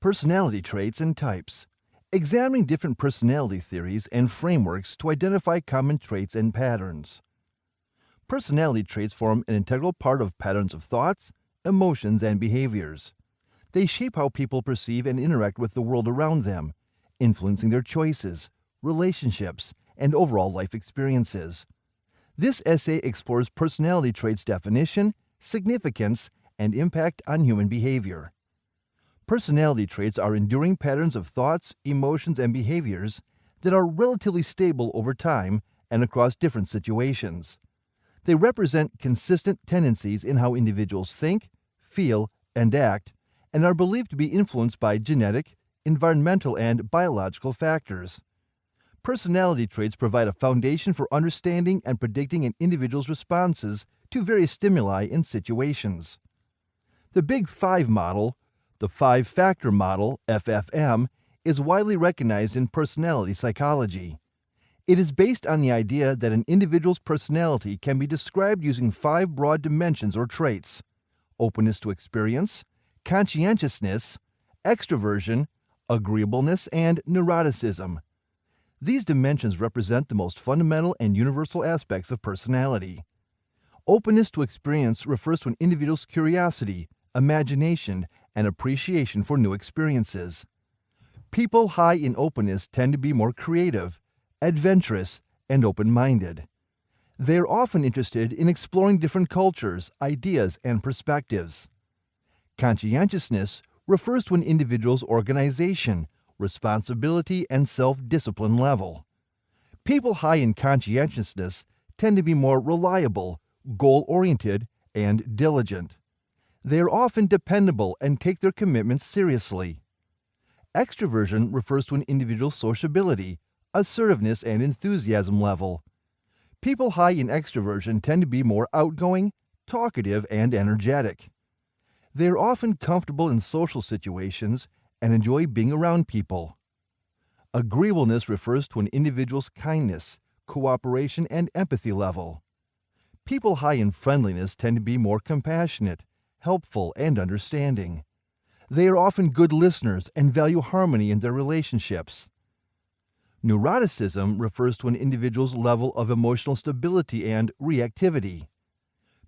Personality traits and types. Examining different personality theories and frameworks to identify common traits and patterns. Personality traits form an integral part of patterns of thoughts, emotions, and behaviors. They shape how people perceive and interact with the world around them, influencing their choices, relationships, and overall life experiences. This essay explores personality traits' definition, significance, and impact on human behavior. Personality traits are enduring patterns of thoughts, emotions, and behaviors that are relatively stable over time and across different situations. They represent consistent tendencies in how individuals think, feel, and act, and are believed to be influenced by genetic, environmental, and biological factors. Personality traits provide a foundation for understanding and predicting an individual's responses to various stimuli in situations. The Big Five model, the Five-Factor Model, FFM, is widely recognized in personality psychology. It is based on the idea that an individual's personality can be described using five broad dimensions or traits: openness to experience, conscientiousness, extroversion, agreeableness, and neuroticism. These dimensions represent the most fundamental and universal aspects of personality. Openness to experience refers to an individual's curiosity, imagination, and appreciation for new experiences. People high in openness tend to be more creative, adventurous, and open-minded. They are often interested in exploring different cultures, ideas, and perspectives. Conscientiousness refers to an individual's organization, responsibility, and self-discipline level. People high in conscientiousness tend to be more reliable, goal-oriented, and diligent. They are often dependable and take their commitments seriously. Extroversion refers to an individual's sociability, assertiveness, and enthusiasm level. People high in extroversion tend to be more outgoing, talkative, and energetic. They are often comfortable in social situations and enjoy being around people. Agreeableness refers to an individual's kindness, cooperation, and empathy level. People high in friendliness tend to be more compassionate, helpful, and understanding. They are often good listeners and value harmony in their relationships. Neuroticism refers to an individual's level of emotional stability and reactivity.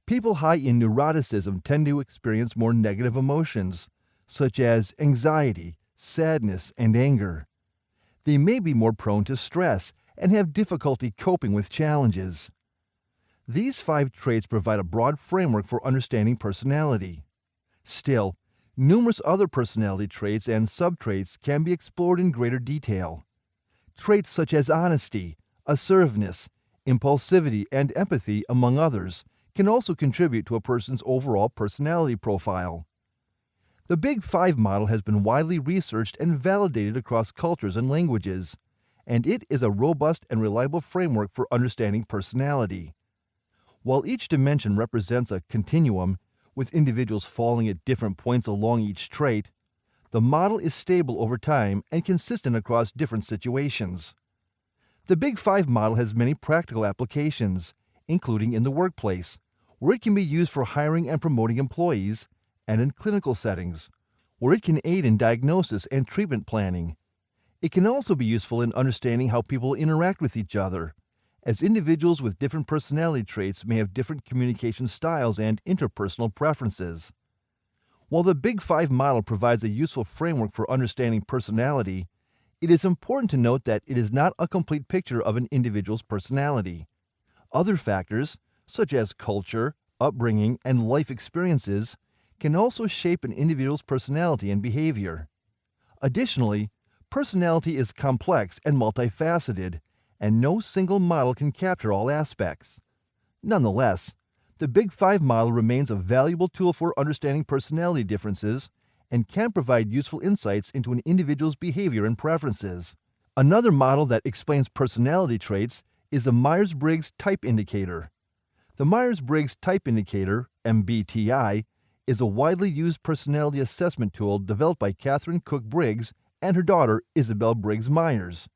People high in neuroticism tend to experience more negative emotions, such as anxiety, sadness, and anger. They may be more prone to stress and have difficulty coping with challenges. These five traits provide a broad framework for understanding personality. Still, numerous other personality traits and subtraits can be explored in greater detail. Traits such as honesty, assertiveness, impulsivity, and empathy, among others, can also contribute to a person's overall personality profile. The Big Five model has been widely researched and validated across cultures and languages, and it is a robust and reliable framework for understanding personality. While each dimension represents a continuum, with individuals falling at different points along each trait, the model is stable over time and consistent across different situations. The Big Five model has many practical applications, including in the workplace, where it can be used for hiring and promoting employees, and in clinical settings, where it can aid in diagnosis and treatment planning. It can also be useful in understanding how people interact with each other, as individuals with different personality traits may have different communication styles and interpersonal preferences. While the Big Five model provides a useful framework for understanding personality, it is important to note that it is not a complete picture of an individual's personality. Other factors, such as culture, upbringing, and life experiences, can also shape an individual's personality and behavior. Additionally, personality is complex and multifaceted, and no single model can capture all aspects. Nonetheless, the Big Five model remains a valuable tool for understanding personality differences and can provide useful insights into an individual's behavior and preferences. Another model that explains personality traits is the Myers-Briggs Type Indicator. The Myers-Briggs Type Indicator, MBTI, is a widely used personality assessment tool developed by Catherine Cook Briggs and her daughter Isabel Briggs Myers.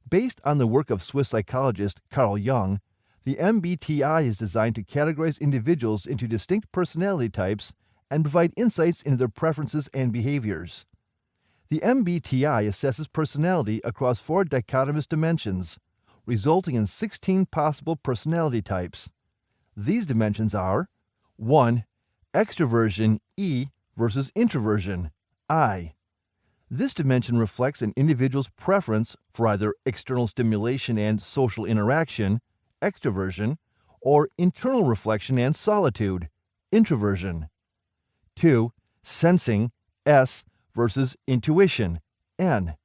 Based on the work of Swiss psychologist Carl Jung, the MBTI is designed to categorize individuals into distinct personality types and provide insights into their preferences and behaviors. The MBTI assesses personality across 4 dichotomous dimensions, resulting in 16 possible personality types. These dimensions are 1. Extroversion E versus introversion I. This dimension reflects an individual's preference for either external stimulation and social interaction, extroversion, or internal reflection and solitude, introversion. 2. Sensing S versus intuition, N.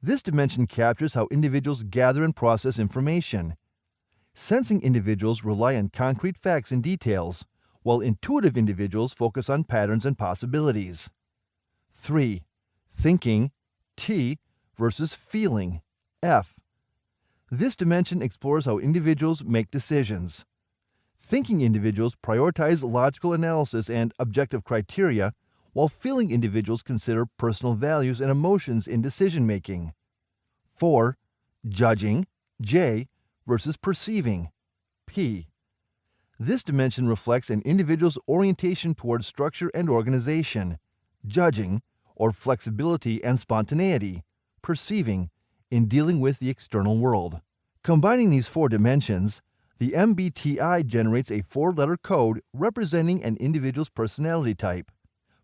This dimension captures how individuals gather and process information. Sensing individuals rely on concrete facts and details, while intuitive individuals focus on patterns and possibilities. 3. Thinking T versus feeling, F. This dimension explores how individuals make decisions. Thinking individuals prioritize logical analysis and objective criteria, while feeling individuals consider personal values and emotions in decision-making. 4. Judging, J, versus perceiving, P. This dimension reflects an individual's orientation towards structure and organization, judging, or flexibility and spontaneity, perceiving, in dealing with the external world. Combining these 4 dimensions, the MBTI generates a 4-letter code representing an individual's personality type.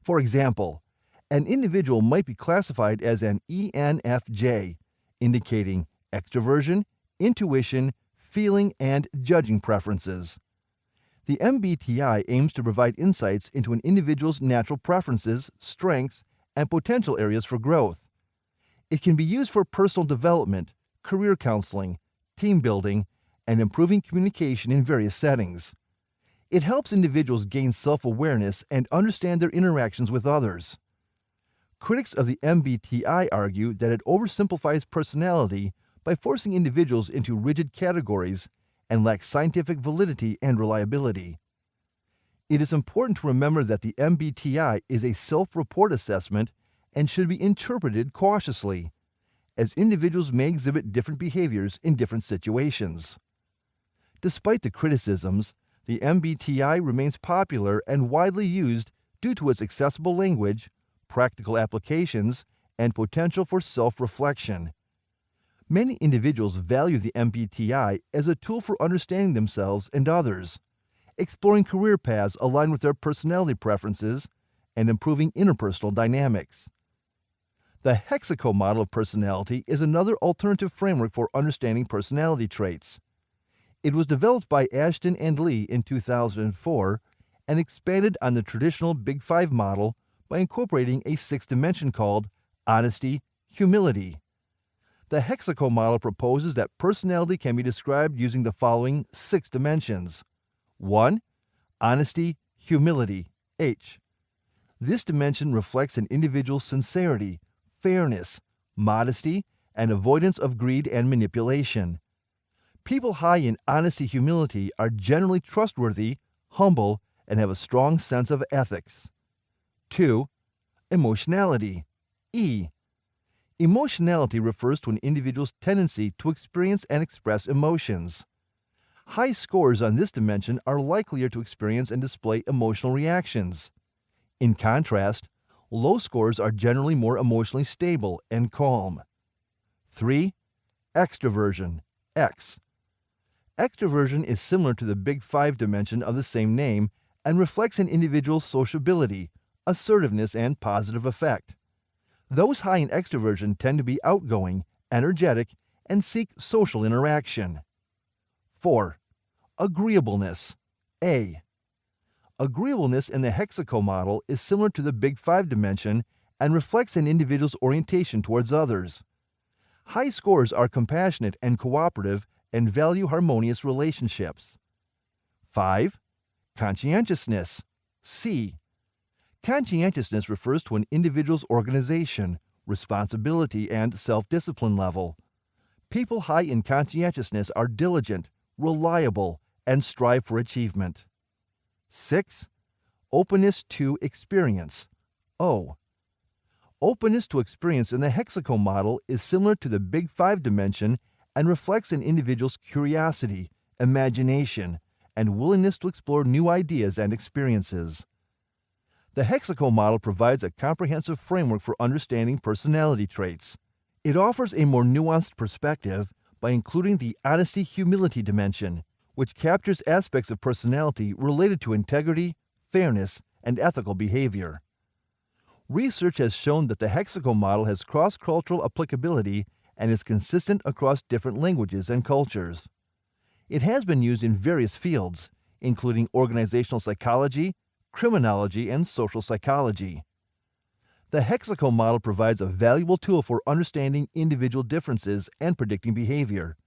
For example, an individual might be classified as an ENFJ, indicating extroversion, intuition, feeling, and judging preferences. The MBTI aims to provide insights into an individual's natural preferences, strengths, and potential areas for growth. It can be used for personal development, career counseling, team building, and improving communication in various settings. It helps individuals gain self-awareness and understand their interactions with others. Critics of the MBTI argue that it oversimplifies personality by forcing individuals into rigid categories and lacks scientific validity and reliability. It is important to remember that the MBTI is a self-report assessment and should be interpreted cautiously, as individuals may exhibit different behaviors in different situations. Despite the criticisms, the MBTI remains popular and widely used due to its accessible language, practical applications, and potential for self-reflection. Many individuals value the MBTI as a tool for understanding themselves and others, exploring career paths aligned with their personality preferences, and improving interpersonal dynamics. The Hexaco model of personality is another alternative framework for understanding personality traits. It was developed by Ashton and Lee in 2004 and expanded on the traditional Big Five model by incorporating a 6th dimension called honesty, humility. The Hexaco model proposes that personality can be described using the following 6 dimensions. 1. Honesty, humility, H. This dimension reflects an individual's sincerity, fairness, modesty, and avoidance of greed and manipulation. People high in honesty, humility are generally trustworthy, humble, and have a strong sense of ethics. 2. Emotionality, E. Emotionality refers to an individual's tendency to experience and express emotions. High scores on this dimension are likelier to experience and display emotional reactions. In contrast, low scores are generally more emotionally stable and calm. 3. Extroversion, X. Extroversion is similar to the Big Five dimension of the same name and reflects an individual's sociability, assertiveness, and positive effect. Those high in extroversion tend to be outgoing, energetic, and seek social interaction. 4. Agreeableness, A. Agreeableness in the Hexaco model is similar to the Big Five dimension and reflects an individual's orientation towards others. High scores are compassionate and cooperative and value harmonious relationships. 5. Conscientiousness, C. Conscientiousness refers to an individual's organization, responsibility, and self-discipline level. People high in conscientiousness are diligent, reliable, and strive for achievement. 6. Openness to experience, O. Openness to experience in the Hexaco model is similar to the Big Five dimension and reflects an individual's curiosity, imagination, and willingness to explore new ideas and experiences. The hexaco model provides a comprehensive framework for understanding personality traits. It offers a more nuanced perspective by including the honesty-humility dimension, which captures aspects of personality related to integrity, fairness, and ethical behavior. Research has shown that the hexaco model has cross-cultural applicability and is consistent across different languages and cultures. It has been used in various fields, including organizational psychology, criminology, and social psychology. The hexaco model provides a valuable tool for understanding individual differences and predicting behavior.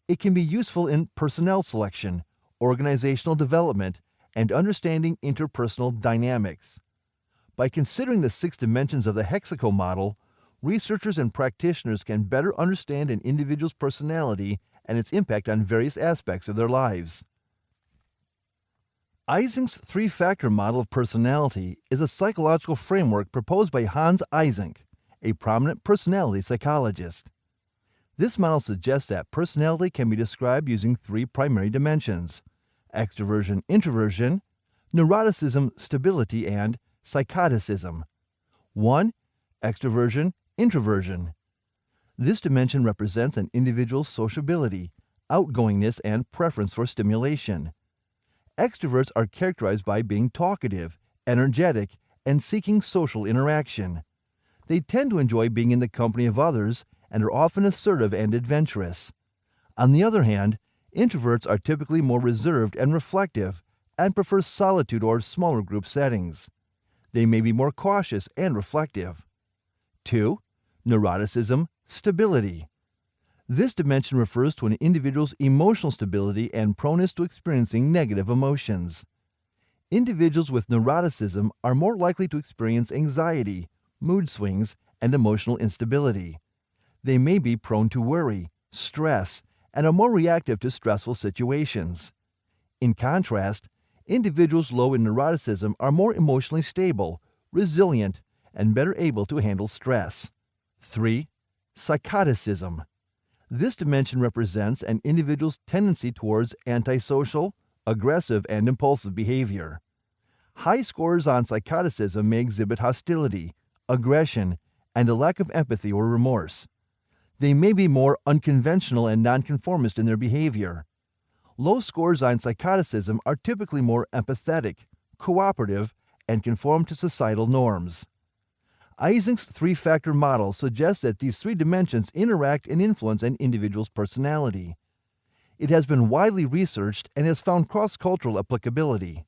It can be useful in personnel selection, organizational development, and understanding interpersonal dynamics. By considering the 6 dimensions of the hexaco model, researchers and practitioners can better understand an individual's personality and its impact on various aspects of their lives. Eysenck's 3-factor model of personality is a psychological framework proposed by Hans Eysenck, a prominent personality psychologist. This model suggests that personality can be described using 3 primary dimensions: extroversion, introversion, neuroticism, stability, and psychoticism. 1. Extroversion, introversion. This dimension represents an individual's sociability, outgoingness, and preference for stimulation. Extroverts are characterized by being talkative, energetic, and seeking social interaction. They tend to enjoy being in the company of others and are often assertive and adventurous. On the other hand, introverts are typically more reserved and reflective and prefer solitude or smaller group settings. They may be more cautious and reflective. 2. Neuroticism, stability. This dimension refers to an individual's emotional stability and proneness to experiencing negative emotions. Individuals with neuroticism are more likely to experience anxiety, mood swings, and emotional instability. They may be prone to worry, stress, and are more reactive to stressful situations. In contrast, individuals low in neuroticism are more emotionally stable, resilient, and better able to handle stress. 3. Psychoticism. This dimension represents an individual's tendency towards antisocial, aggressive, and impulsive behavior. High scores on psychoticism may exhibit hostility, aggression, and a lack of empathy or remorse. They may be more unconventional and nonconformist in their behavior. Low scores on psychoticism are typically more empathetic, cooperative, and conform to societal norms. Eysenck's 3-factor model suggests that these 3 dimensions interact and influence an individual's personality. It has been widely researched and has found cross-cultural applicability.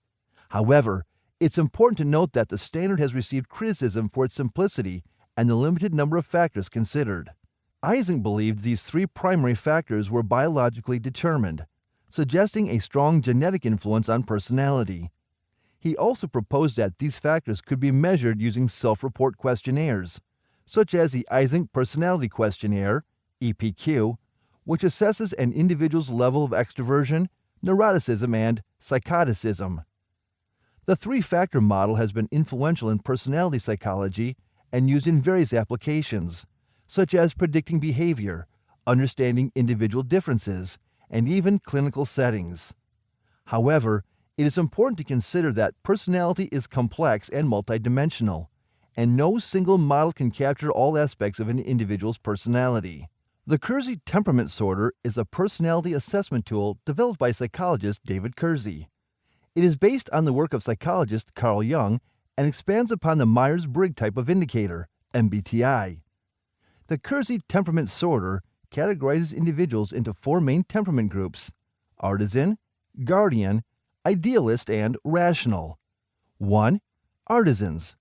However, it's important to note that the standard has received criticism for its simplicity and the limited number of factors considered. Eysenck believed these 3 primary factors were biologically determined, suggesting a strong genetic influence on personality. He also proposed that these factors could be measured using self-report questionnaires, such as the Eysenck Personality Questionnaire, EPQ, which assesses an individual's level of extroversion, neuroticism, and psychoticism. The 3-factor model has been influential in personality psychology and used in various applications, such as predicting behavior, understanding individual differences, and even clinical settings. However, it is important to consider that personality is complex and multidimensional, and no single model can capture all aspects of an individual's personality. The Kersey Temperament Sorter is a personality assessment tool developed by psychologist David Kersey. It is based on the work of psychologist Carl Jung and expands upon the Myers-Briggs Type of Indicator, MBTI. The Kersey Temperament Sorter categorizes individuals into 4 main temperament groups: artisan, guardian, idealist, and rational. 1. Artisans.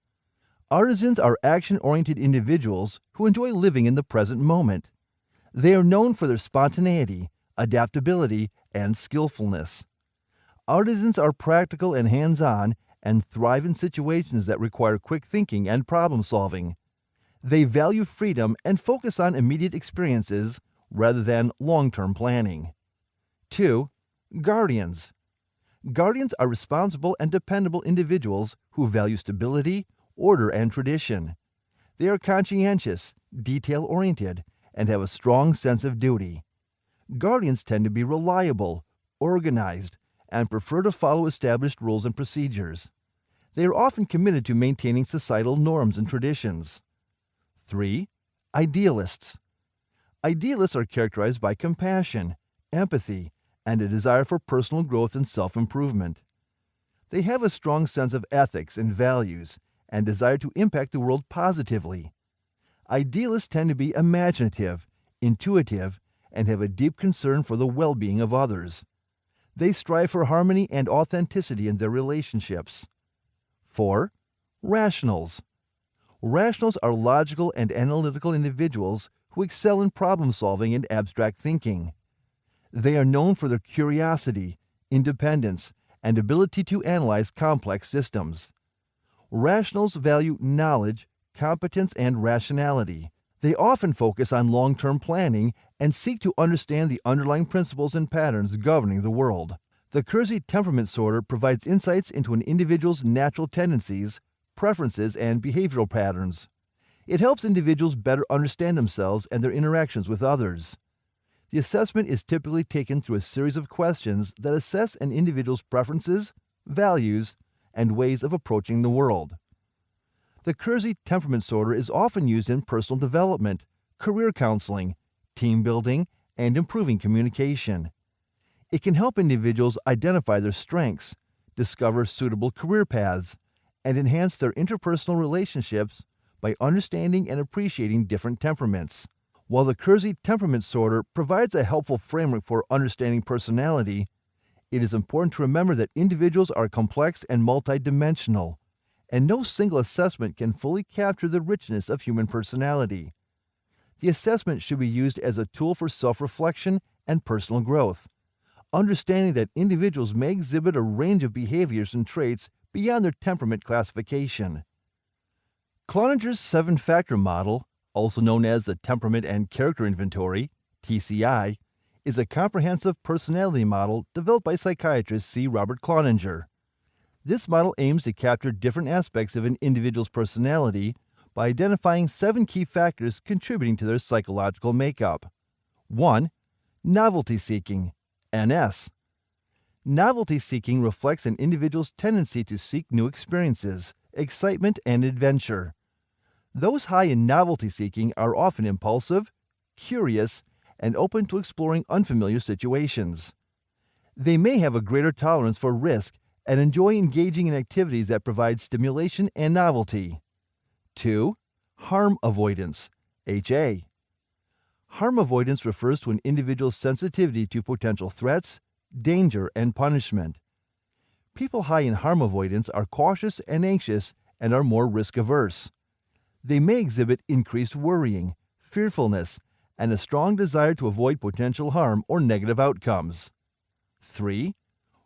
Artisans are action-oriented individuals who enjoy living in the present moment. They are known for their spontaneity, adaptability, and skillfulness. Artisans are practical and hands-on and thrive in situations that require quick thinking and problem-solving. They value freedom and focus on immediate experiences rather than long-term planning. 2. Guardians. Guardians are responsible and dependable individuals who value stability, order, and tradition. They are conscientious, detail-oriented, and have a strong sense of duty. Guardians tend to be reliable, organized, and prefer to follow established rules and procedures. They are often committed to maintaining societal norms and traditions. 3. Idealists. Idealists are characterized by compassion, empathy, and a desire for personal growth and self-improvement. They have a strong sense of ethics and values and desire to impact the world positively. Idealists tend to be imaginative, intuitive, and have a deep concern for the well-being of others. They strive for harmony and authenticity in their relationships. 4. Rationals. Rationals are logical and analytical individuals who excel in problem-solving and abstract thinking. They are known for their curiosity, independence, and ability to analyze complex systems. Rationals value knowledge, competence, and rationality. They often focus on long-term planning and seek to understand the underlying principles and patterns governing the world. The Kersey temperament sorter provides insights into an individual's natural tendencies, preferences, and behavioral patterns. It helps individuals better understand themselves and their interactions with others. The assessment is typically taken through a series of questions that assess an individual's preferences, values, and ways of approaching the world. The Kersey temperament sorter is often used in personal development, career counseling, team building, and improving communication. It can help individuals identify their strengths, discover suitable career paths, and enhance their interpersonal relationships by understanding and appreciating different temperaments. While the Kersey temperament sorter provides a helpful framework for understanding personality, it is important to remember that individuals are complex and multidimensional, and no single assessment can fully capture the richness of human personality. The assessment should be used as a tool for self-reflection and personal growth, understanding that individuals may exhibit a range of behaviors and traits beyond their temperament classification. Cloninger's 7-factor model, also known as the Temperament and Character Inventory, TCI, is a comprehensive personality model developed by psychiatrist C. Robert Cloninger. This model aims to capture different aspects of an individual's personality by identifying 7 key factors contributing to their psychological makeup. 1. Novelty seeking, NS. Novelty seeking reflects an individual's tendency to seek new experiences, excitement, and adventure. Those high in novelty seeking are often impulsive, curious, and open to exploring unfamiliar situations. They may have a greater tolerance for risk and enjoy engaging in activities that provide stimulation and novelty. 2. Harm avoidance, HA. Harm avoidance refers to an individual's sensitivity to potential threats, danger, and punishment. People high in harm avoidance are cautious and anxious and are more risk-averse. They may exhibit increased worrying, fearfulness, and a strong desire to avoid potential harm or negative outcomes. 3.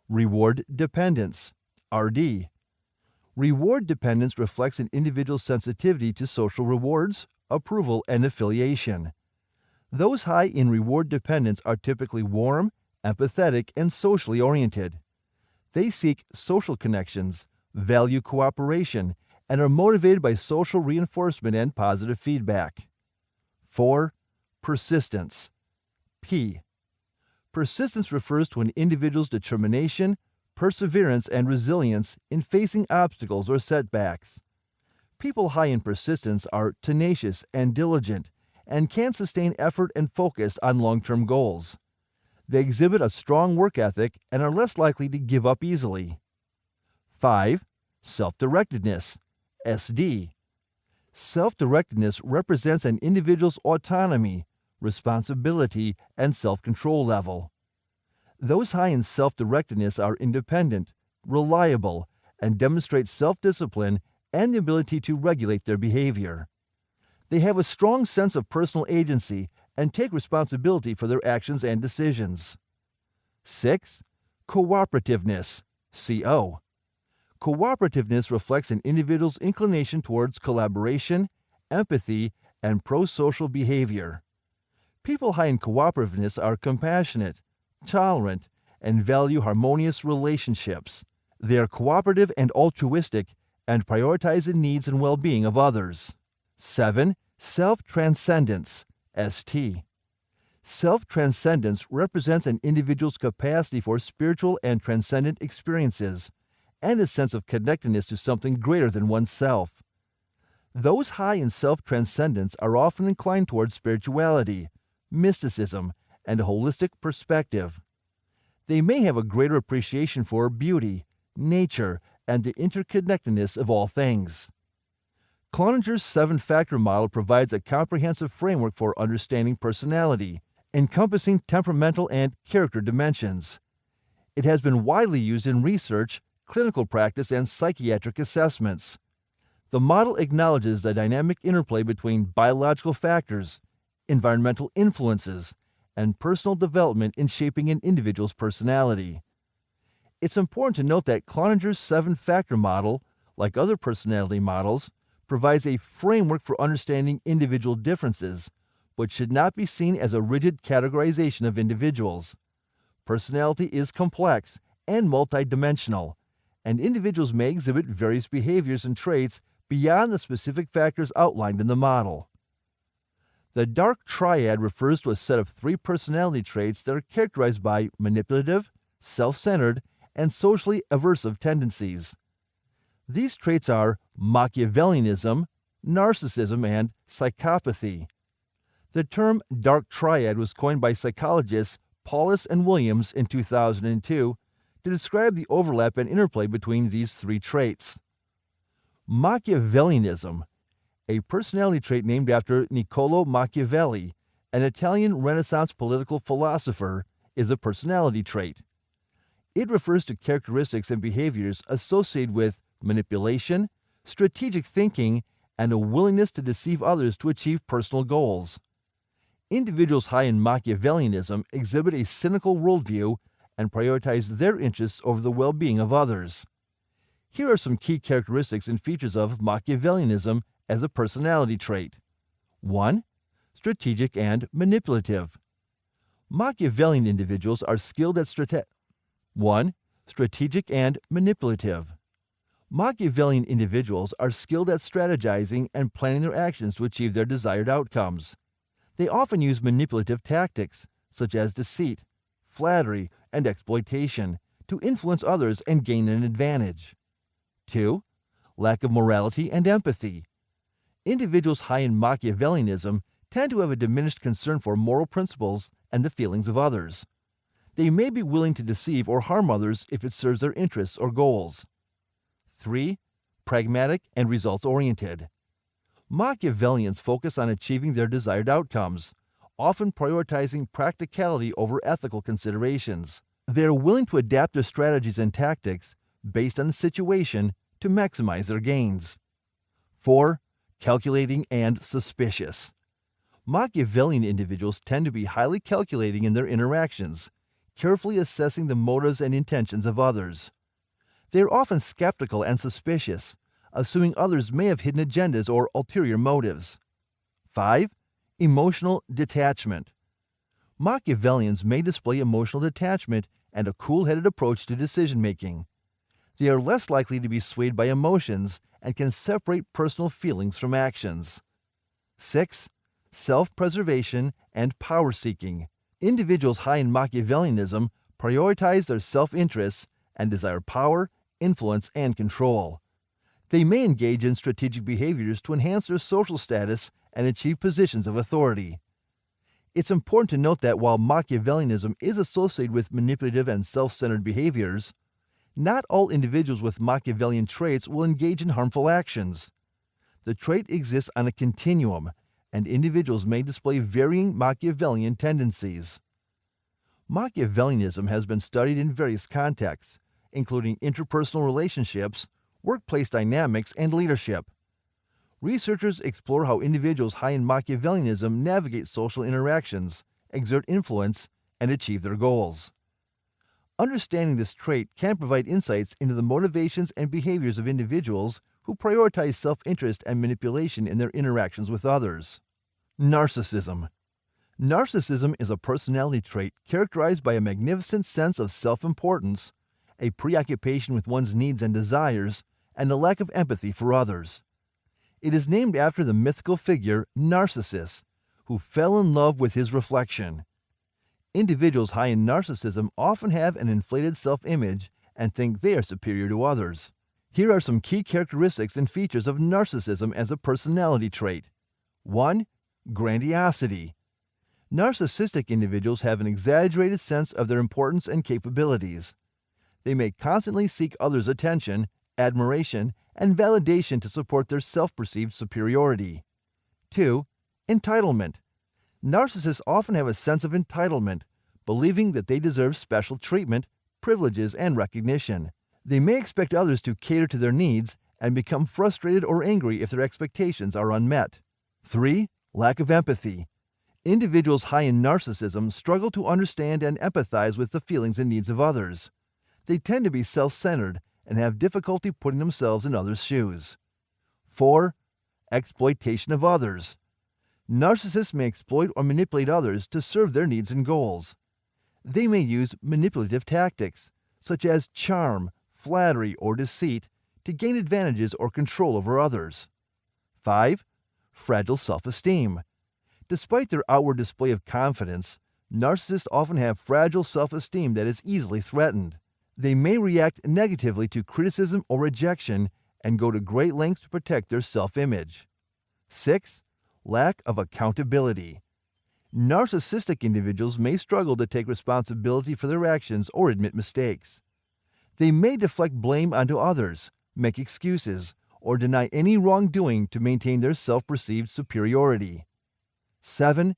Reward dependence, RD. Reward dependence reflects an individual's sensitivity to social rewards, approval, and affiliation. Those high in reward dependence are typically warm, empathetic, and socially oriented. They seek social connections, value cooperation, and are motivated by social reinforcement and positive feedback. 4. Persistence, P. Persistence refers to an individual's determination, perseverance, and resilience in facing obstacles or setbacks. People high in persistence are tenacious and diligent and can sustain effort and focus on long-term goals. They exhibit a strong work ethic and are less likely to give up easily. 5. Self-directedness, SD. Self-directedness represents an individual's autonomy, responsibility, and self-control level. Those high in self-directedness are independent, reliable, and demonstrate self-discipline and the ability to regulate their behavior. They have a strong sense of personal agency and take responsibility for their actions and decisions. 6. Cooperativeness, CO. Cooperativeness reflects an individual's inclination towards collaboration, empathy, and pro-social behavior. People high in cooperativeness are compassionate, tolerant, and value harmonious relationships. They are cooperative and altruistic and prioritize the needs and well-being of others. 7. Self-transcendence, ST. Self-transcendence represents an individual's capacity for spiritual and transcendent experiences and a sense of connectedness to something greater than oneself. Those high in self-transcendence are often inclined towards spirituality, mysticism, and a holistic perspective. They may have a greater appreciation for beauty, nature, and the interconnectedness of all things. Cloninger's 7-factor model provides a comprehensive framework for understanding personality, encompassing temperamental and character dimensions. It has been widely used in research, clinical practice, and psychiatric assessments. The model acknowledges the dynamic interplay between biological factors, environmental influences, and personal development in shaping an individual's personality. It's important to note that Cloninger's 7-factor model, like other personality models, provides a framework for understanding individual differences, but should not be seen as a rigid categorization of individuals. Personality is complex and multidimensional, and individuals may exhibit various behaviors and traits beyond the specific factors outlined in the model. The dark triad refers to a set of 3 personality traits that are characterized by manipulative, self-centered, and socially aversive tendencies. These traits are Machiavellianism, narcissism, and psychopathy. The term dark triad was coined by psychologists Paulus and Williams in 2002 to describe the overlap and interplay between these 3 traits. Machiavellianism, a personality trait named after Niccolò Machiavelli, an Italian Renaissance political philosopher, is a personality trait. It refers to characteristics and behaviors associated with manipulation, strategic thinking, and a willingness to deceive others to achieve personal goals. Individuals high in Machiavellianism exhibit a cynical worldview and prioritize their interests over the well-being of others. Here are some key characteristics and features of Machiavellianism as a personality trait. 1. Strategic and manipulative. Machiavellian individuals are skilled at strategic and manipulative. Machiavellian individuals are skilled at strategizing and planning their actions to achieve their desired outcomes. They often use manipulative tactics, such as deceit, flattery, and exploitation, to influence others and gain an advantage. 2. Lack of morality and empathy. Individuals high in Machiavellianism tend to have a diminished concern for moral principles and the feelings of others. They may be willing to deceive or harm others if it serves their interests or goals. 3. Pragmatic and results-oriented. Machiavellians focus on achieving their desired outcomes, often prioritizing practicality over ethical considerations. They are willing to adapt their strategies and tactics based on the situation to maximize their gains. 4. Calculating and suspicious. Machiavellian individuals tend to be highly calculating in their interactions, carefully assessing the motives and intentions of others. They are often skeptical and suspicious, assuming others may have hidden agendas or ulterior motives. 5. Emotional detachment. Machiavellians may display emotional detachment and a cool-headed approach to decision-making. They are less likely to be swayed by emotions and can separate personal feelings from actions. 6. Self-preservation and power-seeking. Individuals high in Machiavellianism prioritize their self-interests and desire power, influence, and control. They may engage in strategic behaviors to enhance their social status and achieve positions of authority. It's important to note that while Machiavellianism is associated with manipulative and self-centered behaviors, not all individuals with Machiavellian traits will engage in harmful actions. The trait exists on a continuum, and individuals may display varying Machiavellian tendencies. Machiavellianism has been studied in various contexts, including interpersonal relationships, workplace dynamics, and leadership. Researchers explore how individuals high in Machiavellianism navigate social interactions, exert influence, and achieve their goals. Understanding this trait can provide insights into the motivations and behaviors of individuals who prioritize self-interest and manipulation in their interactions with others. Narcissism. Narcissism is a personality trait characterized by a magnificent sense of self-importance, a preoccupation with one's needs and desires, and a lack of empathy for others. It is named after the mythical figure Narcissus, who fell in love with his reflection. Individuals high in narcissism often have an inflated self-image and think they are superior to others. Here are some key characteristics and features of narcissism as a personality trait. 1. Grandiosity. Narcissistic individuals have an exaggerated sense of their importance and capabilities. They may constantly seek others' attention, admiration, and validation to support their self-perceived superiority. 2. Entitlement. Narcissists often have a sense of entitlement, believing that they deserve special treatment, privileges, and recognition. They may expect others to cater to their needs and become frustrated or angry if their expectations are unmet. 3. Lack of empathy. Individuals high in narcissism struggle to understand and empathize with the feelings and needs of others. They tend to be self-centered and have difficulty putting themselves in others' shoes. 4. Exploitation of others. Narcissists may exploit or manipulate others to serve their needs and goals. They may use manipulative tactics, such as charm, flattery, or deceit, to gain advantages or control over others. 5. Fragile self-esteem. Despite their outward display of confidence, narcissists often have fragile self-esteem that is easily threatened. They may react negatively to criticism or rejection and go to great lengths to protect their self-image. 6. Lack of accountability. Narcissistic individuals may struggle to take responsibility for their actions or admit mistakes. They may deflect blame onto others, make excuses, or deny any wrongdoing to maintain their self-perceived superiority. 7.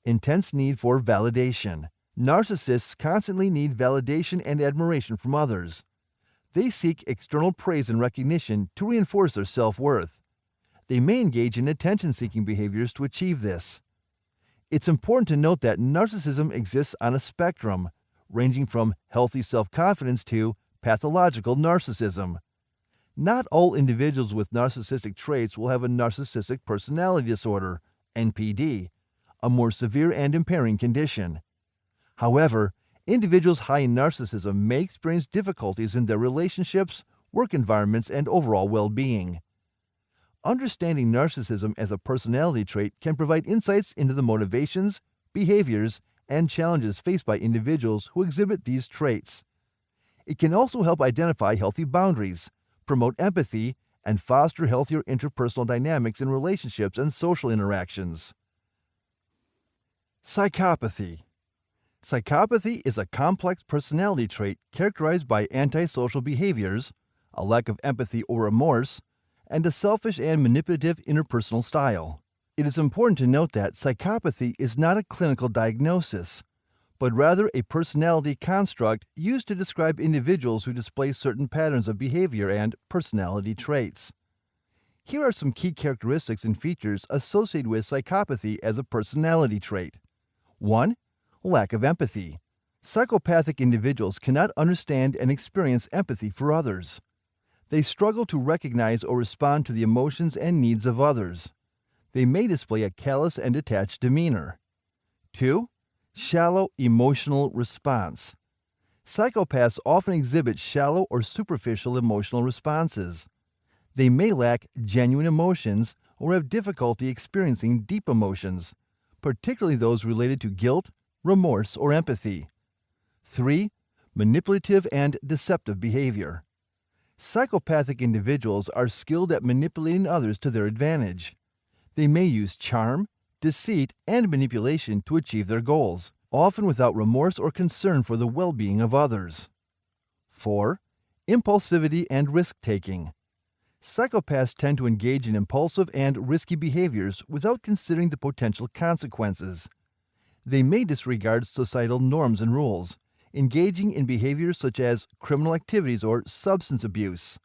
Intense need for validation. Narcissists constantly need validation and admiration from others. They seek external praise and recognition to reinforce their self-worth. They may engage in attention-seeking behaviors to achieve this. It's important to note that narcissism exists on a spectrum, ranging from healthy self-confidence to pathological narcissism. Not all individuals with narcissistic traits will have a narcissistic personality disorder, NPD, a more severe and impairing condition. However, individuals high in narcissism may experience difficulties in their relationships, work environments, and overall well-being. Understanding narcissism as a personality trait can provide insights into the motivations, behaviors, and challenges faced by individuals who exhibit these traits. It can also help identify healthy boundaries, promote empathy, and foster healthier interpersonal dynamics in relationships and social interactions. Psychopathy. Psychopathy is a complex personality trait characterized by antisocial behaviors, a lack of empathy or remorse, and a selfish and manipulative interpersonal style. It is important to note that psychopathy is not a clinical diagnosis, but rather a personality construct used to describe individuals who display certain patterns of behavior and personality traits. Here are some key characteristics and features associated with psychopathy as a personality trait. 1. Lack of empathy. Psychopathic individuals cannot understand and experience empathy for others. They struggle to recognize or respond to the emotions and needs of others. They may display a callous and detached demeanor. 2. Shallow emotional response. Psychopaths often exhibit shallow or superficial emotional responses. They may lack genuine emotions or have difficulty experiencing deep emotions, particularly those related to guilt, remorse, or empathy. 3. Manipulative and deceptive behavior. Psychopathic individuals are skilled at manipulating others to their advantage. They may use charm, deceit, and manipulation to achieve their goals, often without remorse or concern for the well-being of others. 4. Impulsivity and risk-taking. Psychopaths tend to engage in impulsive and risky behaviors without considering the potential consequences. They may disregard societal norms and rules, engaging in behaviors such as criminal activities or substance abuse.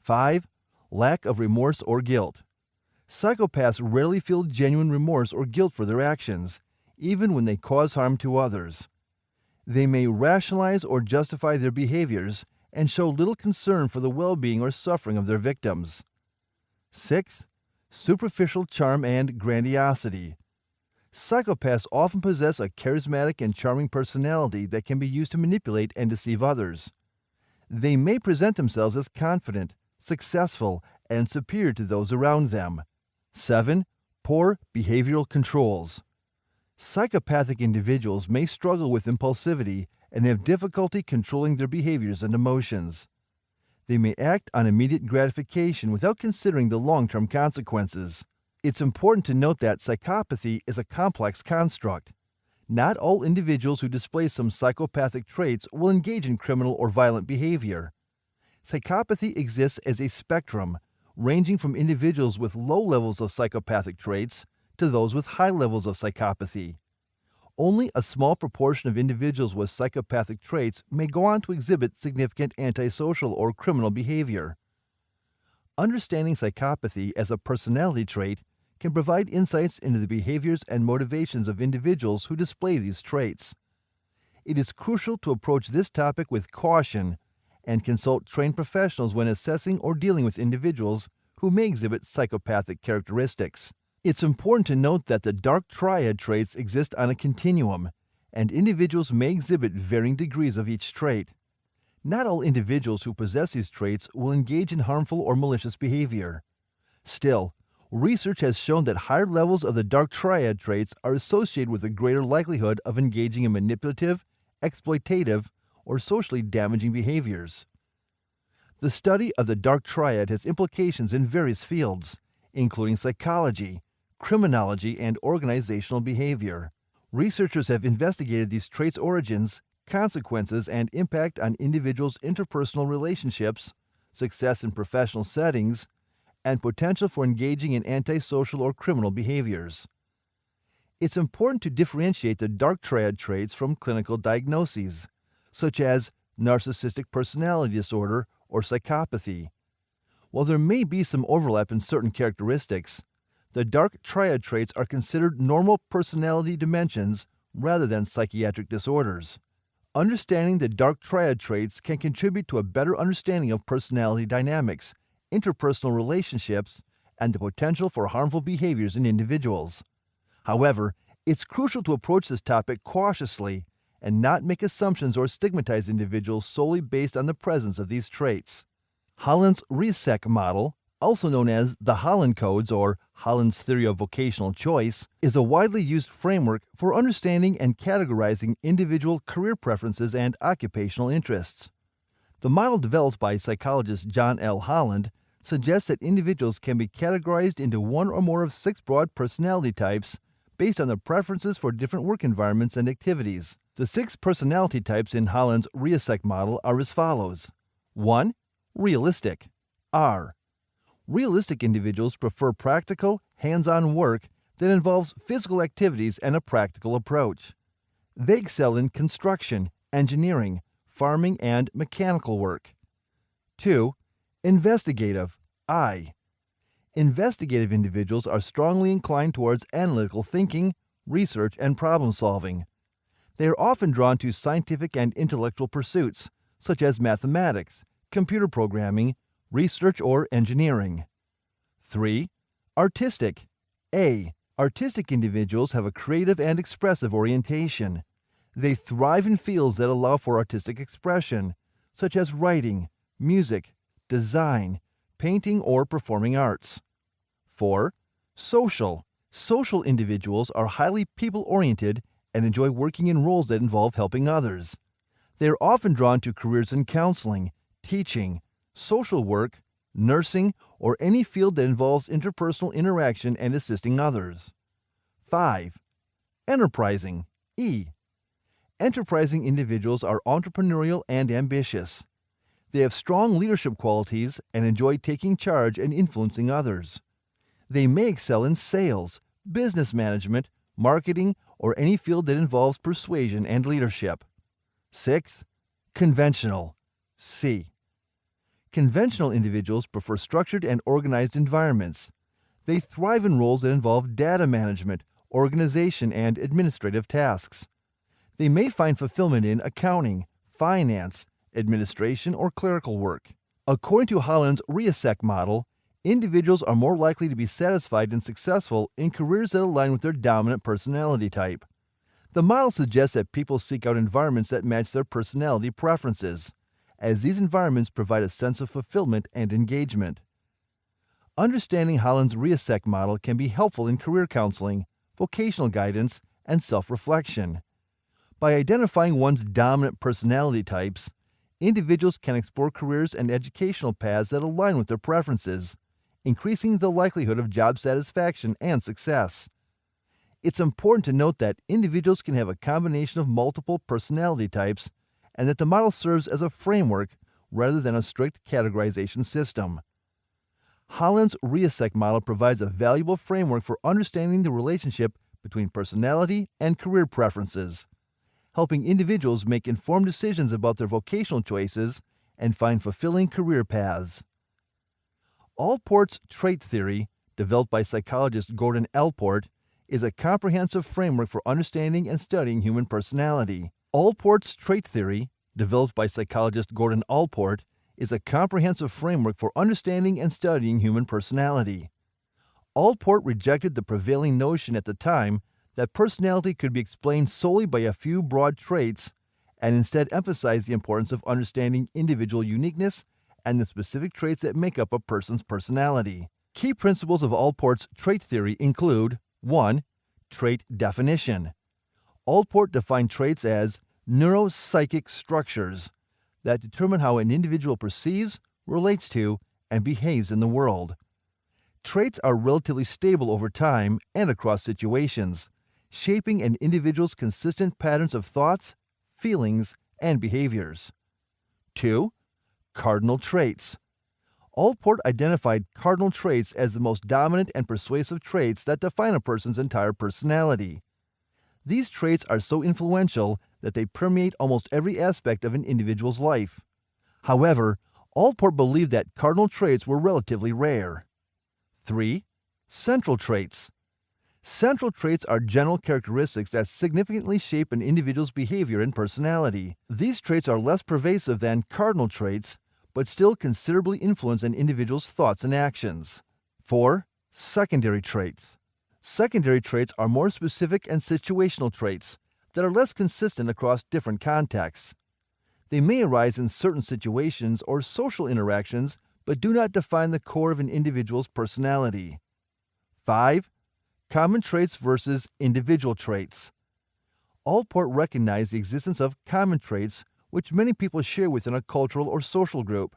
5. Lack of remorse or guilt. Psychopaths rarely feel genuine remorse or guilt for their actions, even when they cause harm to others. They may rationalize or justify their behaviors and show little concern for the well-being or suffering of their victims. 6. Superficial charm and grandiosity. Psychopaths often possess a charismatic and charming personality that can be used to manipulate and deceive others. They may present themselves as confident, successful, and superior to those around them. 7. Poor behavioral controls. Psychopathic individuals may struggle with impulsivity and have difficulty controlling their behaviors and emotions. They may act on immediate gratification without considering the long-term consequences. It's important to note that psychopathy is a complex construct. Not all individuals who display some psychopathic traits will engage in criminal or violent behavior. Psychopathy exists as a spectrum, ranging from individuals with low levels of psychopathic traits to those with high levels of psychopathy. Only a small proportion of individuals with psychopathic traits may go on to exhibit significant antisocial or criminal behavior. Understanding psychopathy as a personality trait can provide insights into the behaviors and motivations of individuals who display these traits. It is crucial to approach this topic with caution and consult trained professionals when assessing or dealing with individuals who may exhibit psychopathic characteristics. It's important to note that the dark triad traits exist on a continuum, and individuals may exhibit varying degrees of each trait. Not all individuals who possess these traits will engage in harmful or malicious behavior. Still, research has shown that higher levels of the dark triad traits are associated with a greater likelihood of engaging in manipulative, exploitative, or socially damaging behaviors. The study of the dark triad has implications in various fields, including psychology, criminology, and organizational behavior. Researchers have investigated these traits' origins, consequences, and impact on individuals' interpersonal relationships, success in professional settings, and potential for engaging in antisocial or criminal behaviors. It's important to differentiate the dark triad traits from clinical diagnoses, such as narcissistic personality disorder or psychopathy. While there may be some overlap in certain characteristics, the dark triad traits are considered normal personality dimensions rather than psychiatric disorders. Understanding the dark triad traits can contribute to a better understanding of personality dynamics, interpersonal relationships, and the potential for harmful behaviors in individuals. However, it's crucial to approach this topic cautiously and not make assumptions or stigmatize individuals solely based on the presence of these traits. Holland's RESEC model, also known as the Holland Codes or Holland's Theory of Vocational Choice, is a widely used framework for understanding and categorizing individual career preferences and occupational interests. The model developed by psychologist John L. Holland suggests that individuals can be categorized into one or more of 6 broad personality types based on their preferences for different work environments and activities. The 6 personality types in Holland's RESEC model are as follows. 1. Realistic. R. Realistic individuals prefer practical, hands-on work that involves physical activities and a practical approach. They excel in construction, engineering, farming, and mechanical work. 2. Investigative. I. Investigative individuals are strongly inclined towards analytical thinking, research, and problem solving. They are often drawn to scientific and intellectual pursuits, such as mathematics, computer programming, research, or engineering. 3. Artistic. A. Artistic individuals have a creative and expressive orientation. They thrive in fields that allow for artistic expression, such as writing, music, design, painting, or performing arts. 4. Social. Social individuals are highly people-oriented and enjoy working in roles that involve helping others. They are often drawn to careers in counseling, teaching, social work, nursing, or any field that involves interpersonal interaction and assisting others. 5. Enterprising. E. Enterprising individuals are entrepreneurial and ambitious. They have strong leadership qualities and enjoy taking charge and influencing others. They may excel in sales, business management, marketing, or any field that involves persuasion and leadership. 6. Conventional. C. Conventional individuals prefer structured and organized environments. They thrive in roles that involve data management, organization, and administrative tasks. They may find fulfillment in accounting, finance, administration, or clerical work. According to Holland's RESEC model, individuals are more likely to be satisfied and successful in careers that align with their dominant personality type. The model suggests that people seek out environments that match their personality preferences, as these environments provide a sense of fulfillment and engagement. Understanding Holland's RESEC model can be helpful in career counseling, vocational guidance, and self-reflection. By identifying one's dominant personality types, individuals can explore careers and educational paths that align with their preferences, increasing the likelihood of job satisfaction and success. It's important to note that individuals can have a combination of multiple personality types and that the model serves as a framework rather than a strict categorization system. Holland's RIASEC model provides a valuable framework for understanding the relationship between personality and career preferences, helping individuals make informed decisions about their vocational choices and find fulfilling career paths. Allport's trait theory, developed by psychologist Gordon Allport, is a comprehensive framework for understanding and studying human personality. Allport's trait theory, developed by psychologist Gordon Allport, is a comprehensive framework for understanding and studying human personality. Allport rejected the prevailing notion at the time that personality could be explained solely by a few broad traits and instead emphasized the importance of understanding individual uniqueness and the specific traits that make up a person's personality. Key principles of Allport's trait theory include 1. Trait definition. Allport defined traits as neuropsychic structures that determine how an individual perceives, relates to, and behaves in the world. Traits are relatively stable over time and across situations, shaping an individual's consistent patterns of thoughts, feelings, and behaviors. 2. Cardinal traits. Allport identified cardinal traits as the most dominant and persuasive traits that define a person's entire personality. These traits are so influential that they permeate almost every aspect of an individual's life. However, Allport believed that cardinal traits were relatively rare. 3. Central traits. Central traits are general characteristics that significantly shape an individual's behavior and personality. These traits are less pervasive than cardinal traits, but still considerably influence an individual's thoughts and actions. 4. Secondary traits. Secondary traits are more specific and situational traits that are less consistent across different contexts. They may arise in certain situations or social interactions, but do not define the core of an individual's personality. 5. Common traits versus individual traits. Allport recognized the existence of common traits which many people share within a cultural or social group.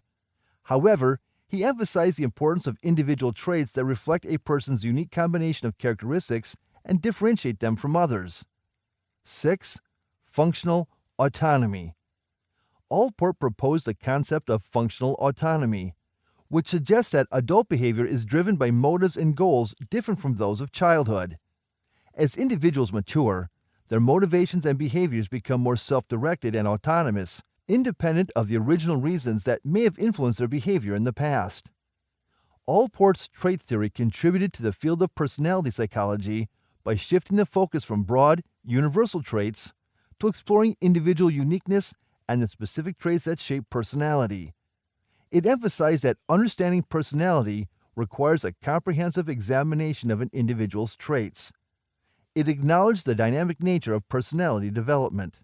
However, he emphasized the importance of individual traits that reflect a person's unique combination of characteristics and differentiate them from others. 6. Functional autonomy. Allport proposed the concept of functional autonomy, which suggests that adult behavior is driven by motives and goals different from those of childhood. As individuals mature, their motivations and behaviors become more self-directed and autonomous, independent of the original reasons that may have influenced their behavior in the past. Allport's trait theory contributed to the field of personality psychology by shifting the focus from broad, universal traits to exploring individual uniqueness and the specific traits that shape personality. It emphasized that understanding personality requires a comprehensive examination of an individual's traits. It acknowledged the dynamic nature of personality development.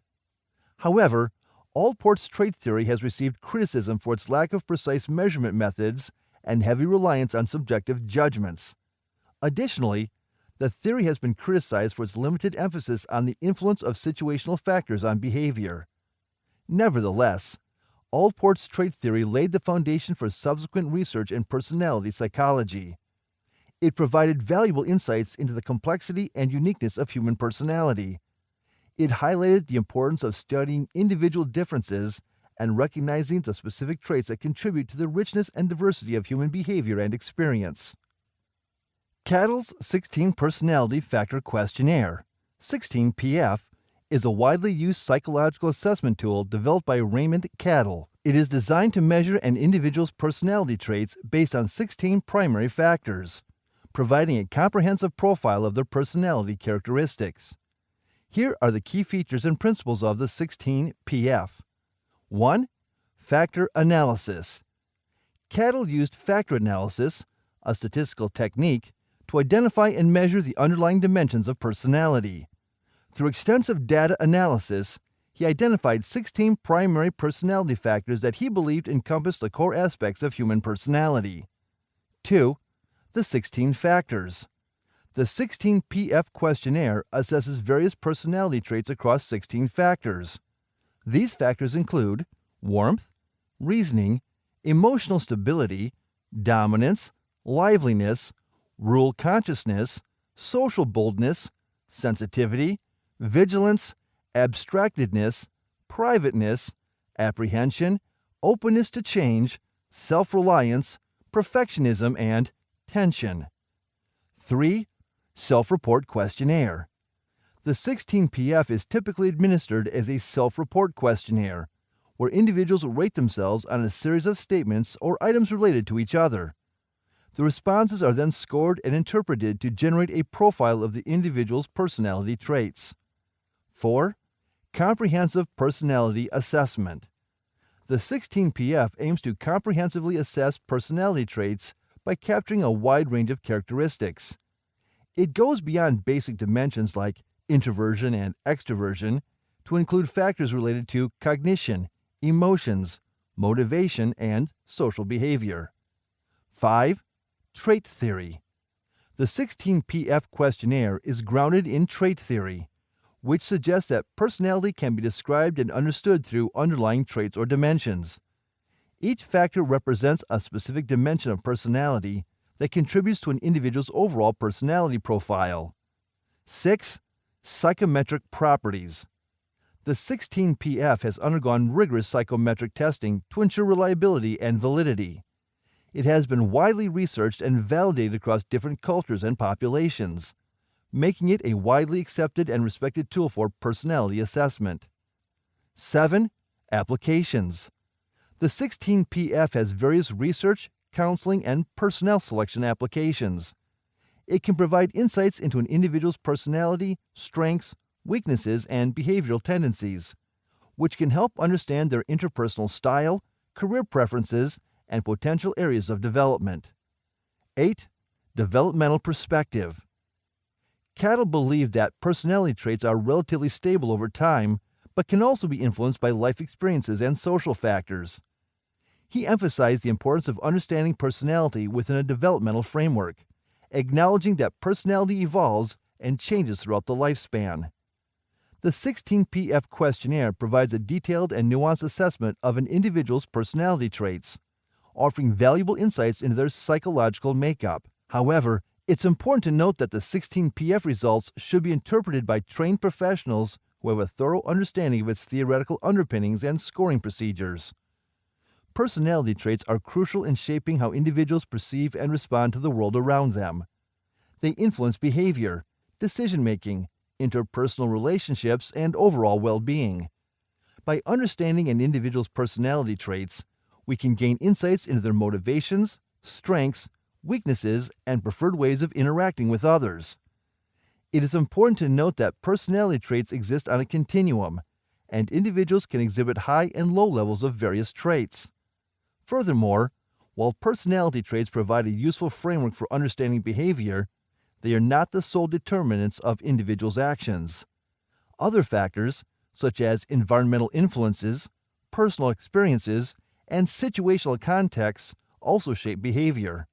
However, Allport's trait theory has received criticism for its lack of precise measurement methods and heavy reliance on subjective judgments. Additionally, the theory has been criticized for its limited emphasis on the influence of situational factors on behavior. Nevertheless, Allport's trait theory laid the foundation for subsequent research in personality psychology. It provided valuable insights into the complexity and uniqueness of human personality. It highlighted the importance of studying individual differences and recognizing the specific traits that contribute to the richness and diversity of human behavior and experience. Cattle's 16 Personality Factor Questionnaire, 16PF, is a widely used psychological assessment tool developed by Raymond Cattle. It is designed to measure an individual's personality traits based on 16 primary factors, providing a comprehensive profile of their personality characteristics. Here are the key features and principles of the 16PF. 1. Factor analysis. Cattle used factor analysis, a statistical technique, to identify and measure the underlying dimensions of personality. Through extensive data analysis, he identified 16 primary personality factors that he believed encompassed the core aspects of human personality. 2. The 16 factors. The 16PF questionnaire assesses various personality traits across 16 factors. These factors include warmth, reasoning, emotional stability, dominance, liveliness, rule consciousness, social boldness, sensitivity, vigilance, abstractedness, privateness, apprehension, openness to change, self-reliance, perfectionism, and tension. 3. Self-report questionnaire. The 16PF is typically administered as a self-report questionnaire, where individuals rate themselves on a series of statements or items related to each other. The responses are then scored and interpreted to generate a profile of the individual's personality traits. 4. Comprehensive personality assessment. The 16PF aims to comprehensively assess personality traits by capturing a wide range of characteristics. It goes beyond basic dimensions like introversion and extroversion to include factors related to cognition, emotions, motivation, and social behavior. 5. Trait theory. The 16PF questionnaire is grounded in trait theory, which suggests that personality can be described and understood through underlying traits or dimensions. Each factor represents a specific dimension of personality that contributes to an individual's overall personality profile. 6. Psychometric properties. The 16PF has undergone rigorous psychometric testing to ensure reliability and validity. It has been widely researched and validated across different cultures and populations, making it a widely accepted and respected tool for personality assessment. 7. Applications. The 16PF has various research, counseling, and personnel selection applications. It can provide insights into an individual's personality, strengths, weaknesses, and behavioral tendencies, which can help understand their interpersonal style, career preferences, and potential areas of development. 8. Developmental perspective. Cattle believe that personality traits are relatively stable over time, but can also be influenced by life experiences and social factors. He emphasized the importance of understanding personality within a developmental framework, acknowledging that personality evolves and changes throughout the lifespan. The 16PF questionnaire provides a detailed and nuanced assessment of an individual's personality traits, offering valuable insights into their psychological makeup. However, it's important to note that the 16PF results should be interpreted by trained professionals who have a thorough understanding of its theoretical underpinnings and scoring procedures. Personality traits are crucial in shaping how individuals perceive and respond to the world around them. They influence behavior, decision-making, interpersonal relationships, and overall well-being. By understanding an individual's personality traits, we can gain insights into their motivations, strengths, weaknesses, and preferred ways of interacting with others. It is important to note that personality traits exist on a continuum, and individuals can exhibit high and low levels of various traits. Furthermore, while personality traits provide a useful framework for understanding behavior, they are not the sole determinants of individuals' actions. Other factors, such as environmental influences, personal experiences, and situational contexts, also shape behavior.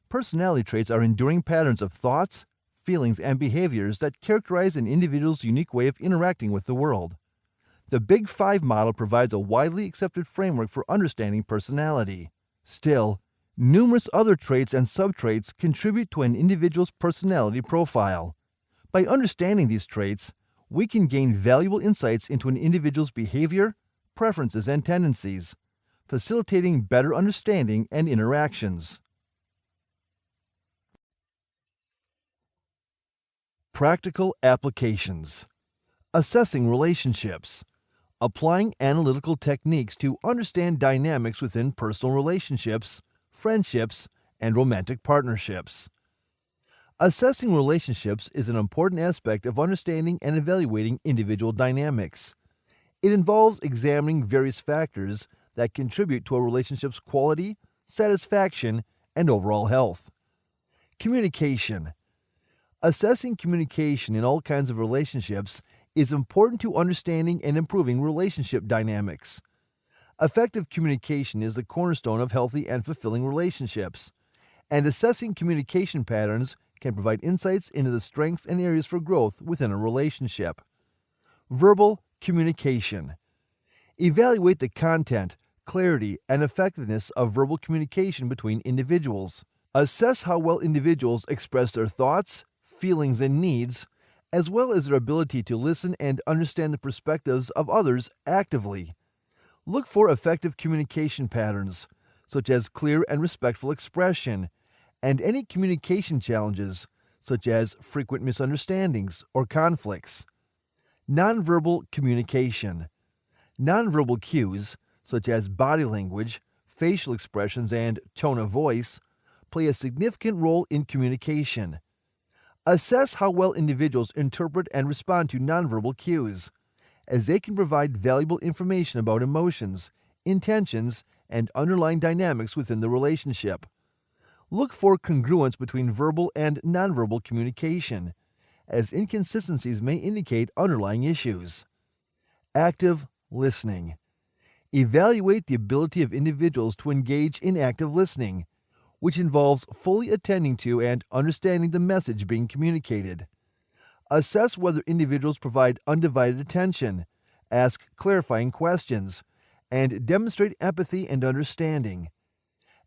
Personality traits are enduring patterns of thoughts, feelings, and behaviors that characterize an individual's unique way of interacting with the world. The Big Five model provides a widely accepted framework for understanding personality. Still, numerous other traits and subtraits contribute to an individual's personality profile. By understanding these traits, we can gain valuable insights into an individual's behavior, preferences, and tendencies, facilitating better understanding and interactions. Practical applications. Assessing relationships. Applying analytical techniques to understand dynamics within personal relationships, friendships, and romantic partnerships. Assessing relationships is an important aspect of understanding and evaluating individual dynamics. It involves examining various factors that contribute to a relationship's quality, satisfaction, and overall health. Communication. Assessing communication in all kinds of relationships is important to understanding and improving relationship dynamics. Effective communication is the cornerstone of healthy and fulfilling relationships, and assessing communication patterns can provide insights into the strengths and areas for growth within a relationship. Verbal communication. Evaluate the content, clarity, and effectiveness of verbal communication between individuals. Assess how well individuals express their thoughts, feelings, and needs, as well as their ability to listen and understand the perspectives of others actively. Look for effective communication patterns, such as clear and respectful expression, and any communication challenges, such as frequent misunderstandings or conflicts. Nonverbal communication. Nonverbal cues, such as body language, facial expressions, and tone of voice, play a significant role in communication. Assess how well individuals interpret and respond to nonverbal cues, as they can provide valuable information about emotions, intentions, and underlying dynamics within the relationship. Look for congruence between verbal and nonverbal communication, as inconsistencies may indicate underlying issues. Active listening. Evaluate the ability of individuals to engage in active listening, which involves fully attending to and understanding the message being communicated. Assess whether individuals provide undivided attention, ask clarifying questions, and demonstrate empathy and understanding.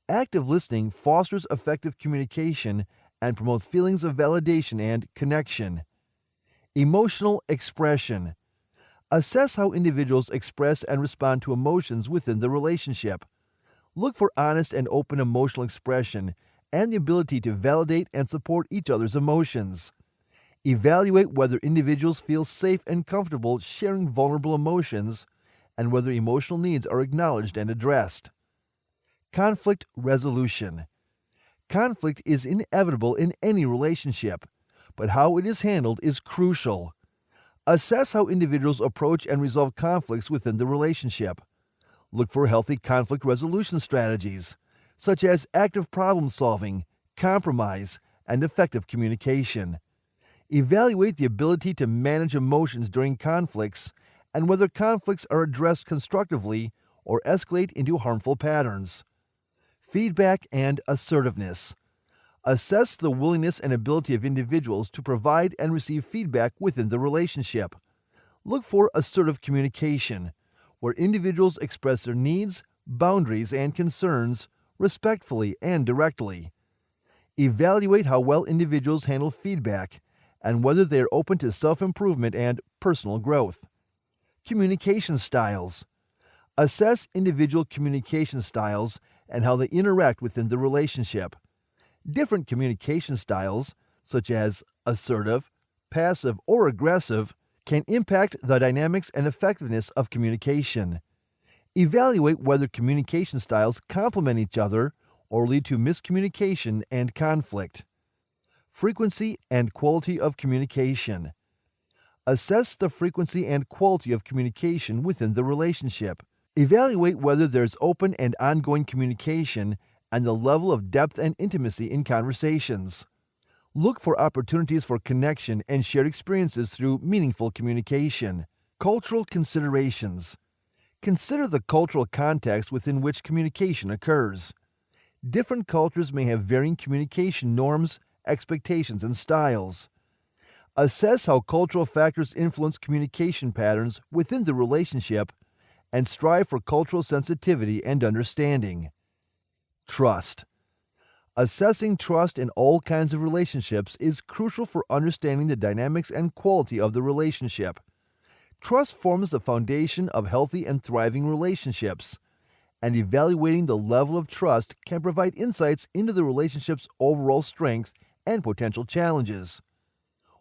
Active listening fosters effective communication and promotes feelings of validation and connection. Emotional expression. Assess how individuals express and respond to emotions within the relationship. Look for honest and open emotional expression and the ability to validate and support each other's emotions. Evaluate whether individuals feel safe and comfortable sharing vulnerable emotions and whether emotional needs are acknowledged and addressed. Conflict resolution. Conflict is inevitable in any relationship, but how it is handled is crucial. Assess how individuals approach and resolve conflicts within the relationship. Look for healthy conflict resolution strategies, such as active problem solving, compromise, and effective communication. Evaluate the ability to manage emotions during conflicts and whether conflicts are addressed constructively or escalate into harmful patterns. Feedback and assertiveness. Assess the willingness and ability of individuals to provide and receive feedback within the relationship. Look for assertive communication, where individuals express their needs, boundaries, and concerns respectfully and directly. Evaluate how well individuals handle feedback and whether they are open to self-improvement and personal growth. Communication styles. Assess individual communication styles and how they interact within the relationship. Different communication styles, such as assertive, passive, or aggressive, can impact the dynamics and effectiveness of communication. Evaluate whether communication styles complement each other or lead to miscommunication and conflict. Frequency and quality of communication. Assess the frequency and quality of communication within the relationship. Evaluate whether there's open and ongoing communication and the level of depth and intimacy in conversations. Look for opportunities for connection and shared experiences through meaningful communication. Cultural considerations. Consider the cultural context within which communication occurs. Different cultures may have varying communication norms, expectations, and styles. Assess how cultural factors influence communication patterns within the relationship and strive for cultural sensitivity and understanding. Trust. Assessing trust in all kinds of relationships is crucial for understanding the dynamics and quality of the relationship. Trust forms the foundation of healthy and thriving relationships, and evaluating the level of trust can provide insights into the relationship's overall strength and potential challenges.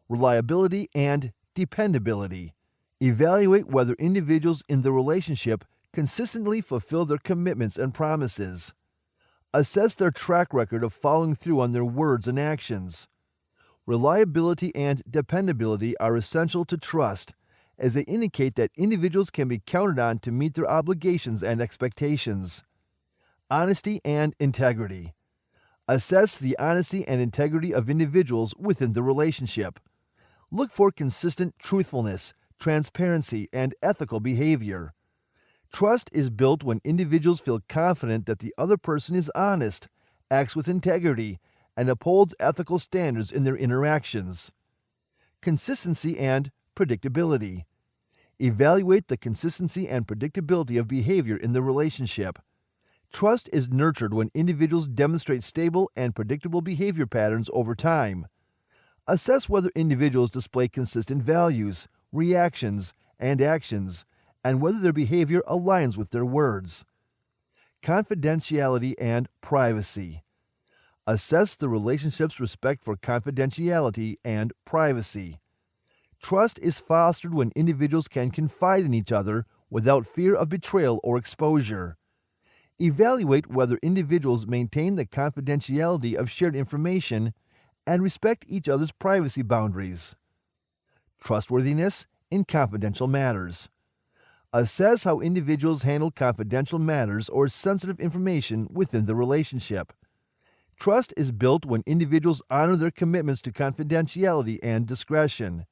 Reliability and dependability. Evaluate whether individuals in the relationship consistently fulfill their commitments and promises. Assess their track record of following through on their words and actions. Reliability and dependability are essential to trust, as they indicate that individuals can be counted on to meet their obligations and expectations. Honesty and integrity. Assess the honesty and integrity of individuals within the relationship. Look for consistent truthfulness, transparency, and ethical behavior. Trust is built when individuals feel confident that the other person is honest, acts with integrity, and upholds ethical standards in their interactions. Consistency and predictability. Evaluate the consistency and predictability of behavior in the relationship. Trust is nurtured when individuals demonstrate stable and predictable behavior patterns over time. Assess whether individuals display consistent values, reactions, and actions, and whether their behavior aligns with their words. Confidentiality and privacy. Assess the relationship's respect for confidentiality and privacy. Trust is fostered when individuals can confide in each other without fear of betrayal or exposure. Evaluate whether individuals maintain the confidentiality of shared information and respect each other's privacy boundaries. Trustworthiness in confidential matters. Assess how individuals handle confidential matters or sensitive information within the relationship. Trust is built when individuals honor their commitments to confidentiality and discretion.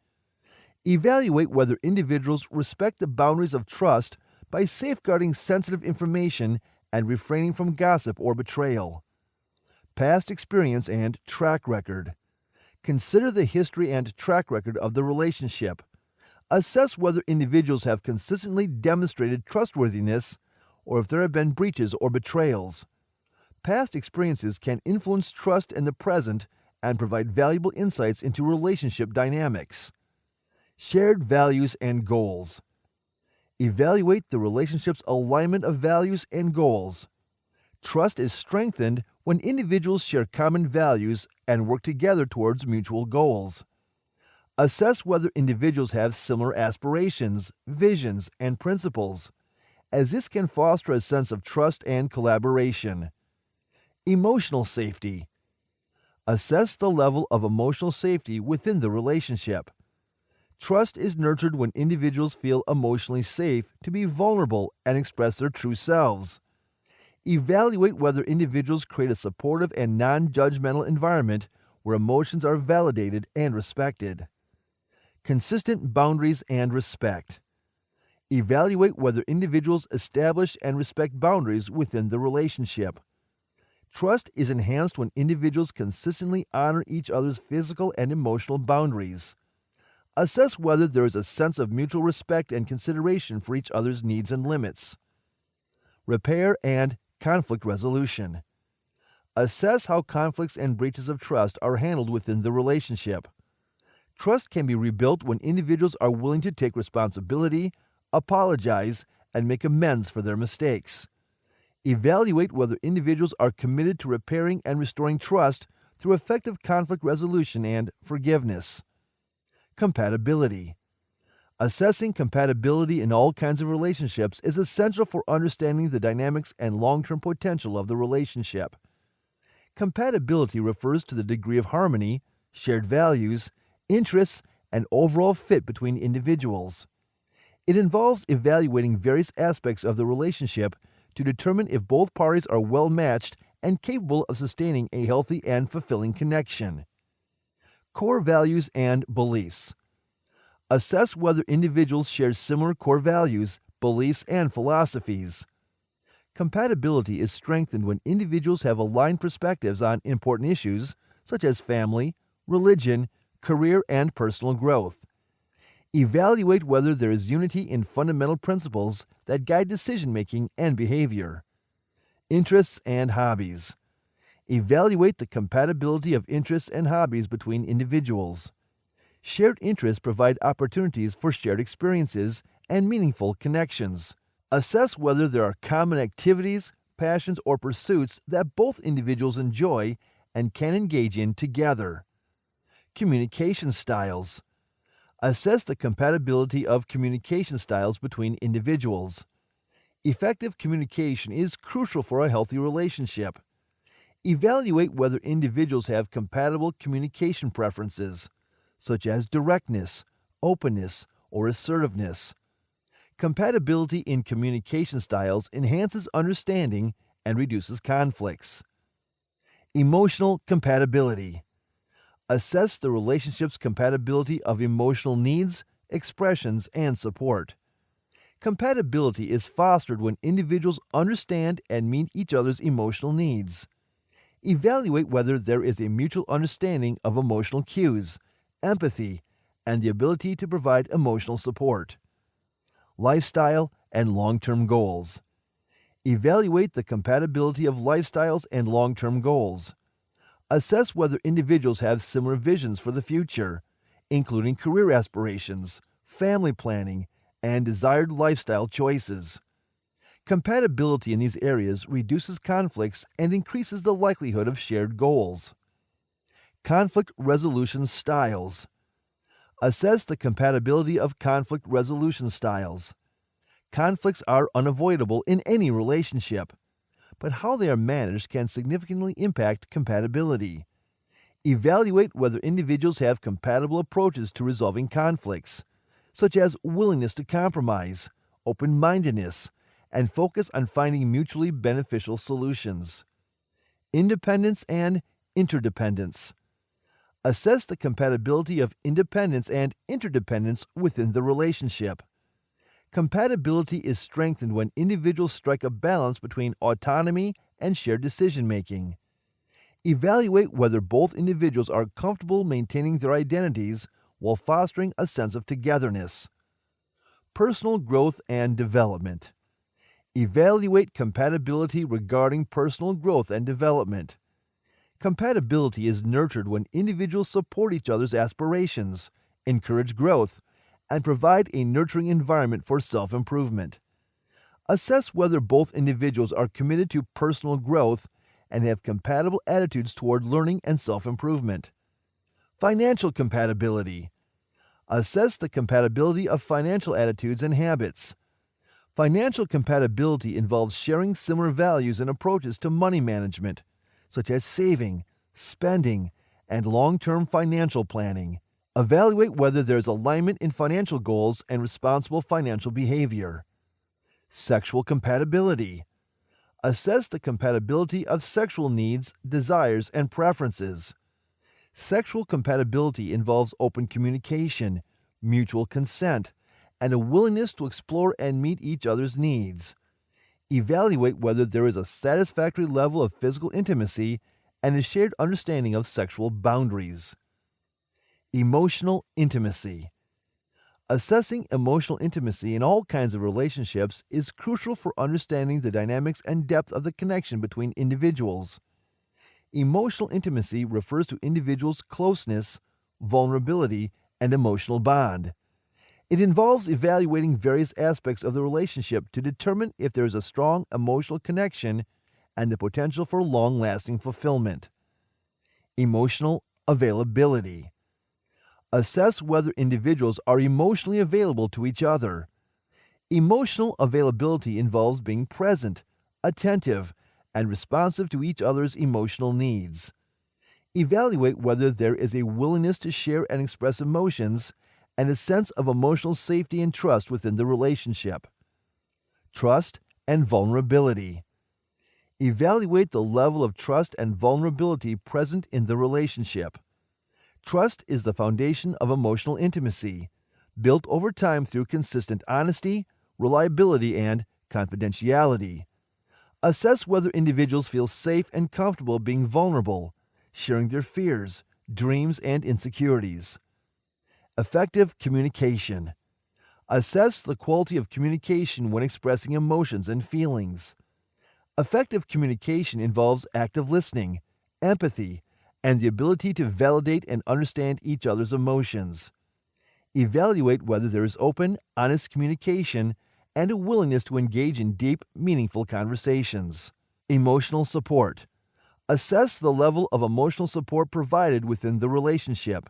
Evaluate whether individuals respect the boundaries of trust by safeguarding sensitive information and refraining from gossip or betrayal. Past experience and track record. Consider the history and track record of the relationship. Assess whether individuals have consistently demonstrated trustworthiness or if there have been breaches or betrayals. Past experiences can influence trust in the present and provide valuable insights into relationship dynamics. Shared values and goals. Evaluate the relationship's alignment of values and goals. Trust is strengthened when individuals share common values and work together towards mutual goals. Assess whether individuals have similar aspirations, visions, and principles, as this can foster a sense of trust and collaboration. Emotional safety. Assess the level of emotional safety within the relationship. Trust is nurtured when individuals feel emotionally safe to be vulnerable and express their true selves. Evaluate whether individuals create a supportive and non-judgmental environment where emotions are validated and respected. Consistent boundaries and respect. Evaluate whether individuals establish and respect boundaries within the relationship. Trust is enhanced when individuals consistently honor each other's physical and emotional boundaries. Assess whether there is a sense of mutual respect and consideration for each other's needs and limits. Repair and conflict resolution. Assess how conflicts and breaches of trust are handled within the relationship. Trust can be rebuilt when individuals are willing to take responsibility, apologize, and make amends for their mistakes. Evaluate whether individuals are committed to repairing and restoring trust through effective conflict resolution and forgiveness. Compatibility. Assessing compatibility in all kinds of relationships is essential for understanding the dynamics and long-term potential of the relationship. Compatibility refers to the degree of harmony, shared values, interests, and overall fit between individuals. It involves evaluating various aspects of the relationship to determine if both parties are well matched and capable of sustaining a healthy and fulfilling connection. Core values and beliefs. Assess whether individuals share similar core values, beliefs, and philosophies. Compatibility is strengthened when individuals have aligned perspectives on important issues such as family, religion, career, and personal growth. Evaluate whether there is unity in fundamental principles that guide decision-making and behavior. Interests and hobbies. Evaluate the compatibility of interests and hobbies between individuals. Shared interests provide opportunities for shared experiences and meaningful connections. Assess whether there are common activities, passions, or pursuits that both individuals enjoy and can engage in together. Communication styles. Assess the compatibility of communication styles between individuals. Effective communication is crucial for a healthy relationship. Evaluate whether individuals have compatible communication preferences, such as directness, openness, or assertiveness. Compatibility in communication styles enhances understanding and reduces conflicts. Emotional compatibility. Assess the relationship's compatibility of emotional needs, expressions, and support. Compatibility is fostered when individuals understand and meet each other's emotional needs. Evaluate whether there is a mutual understanding of emotional cues, empathy, and the ability to provide emotional support. Lifestyle and long-term goals. Evaluate the compatibility of lifestyles and long-term goals. Assess whether individuals have similar visions for the future, including career aspirations, family planning, and desired lifestyle choices. Compatibility in these areas reduces conflicts and increases the likelihood of shared goals. Conflict resolution styles. Assess the compatibility of conflict resolution styles. Conflicts are unavoidable in any relationship, but how they are managed can significantly impact compatibility. Evaluate whether individuals have compatible approaches to resolving conflicts, such as willingness to compromise, open-mindedness, and focus on finding mutually beneficial solutions. Independence and interdependence. Assess the compatibility of independence and interdependence within the relationship. Compatibility is strengthened when individuals strike a balance between autonomy and shared decision-making. Evaluate whether both individuals are comfortable maintaining their identities while fostering a sense of togetherness. Personal growth and development. Evaluate compatibility regarding personal growth and development. Compatibility is nurtured when individuals support each other's aspirations, encourage growth, and provide a nurturing environment for self-improvement. Assess whether both individuals are committed to personal growth and have compatible attitudes toward learning and self-improvement. Financial compatibility. Assess the compatibility of financial attitudes and habits. Financial compatibility involves sharing similar values and approaches to money management, such as saving, spending, and long-term financial planning. Evaluate whether there is alignment in financial goals and responsible financial behavior. Sexual compatibility. Assess the compatibility of sexual needs, desires, and preferences. Sexual compatibility involves open communication, mutual consent, and a willingness to explore and meet each other's needs. Evaluate whether there is a satisfactory level of physical intimacy and a shared understanding of sexual boundaries. Emotional intimacy. Assessing emotional intimacy in all kinds of relationships is crucial for understanding the dynamics and depth of the connection between individuals. Emotional intimacy refers to individuals' closeness, vulnerability, and emotional bond. It involves evaluating various aspects of the relationship to determine if there is a strong emotional connection and the potential for long-lasting fulfillment. Emotional availability. Assess whether individuals are emotionally available to each other. Emotional availability involves being present, attentive, and responsive to each other's emotional needs. Evaluate whether there is a willingness to share and express emotions and a sense of emotional safety and trust within the relationship. Trust and vulnerability. Evaluate the level of trust and vulnerability present in the relationship. Trust is the foundation of emotional intimacy, built over time through consistent honesty, reliability, and confidentiality. Assess whether individuals feel safe and comfortable being vulnerable, sharing their fears, dreams, and insecurities. Effective communication. Assess the quality of communication when expressing emotions and feelings. Effective communication involves active listening, empathy, and the ability to validate and understand each other's emotions. Evaluate whether there is open, honest communication and a willingness to engage in deep, meaningful conversations. Emotional support. Assess the level of emotional support provided within the relationship.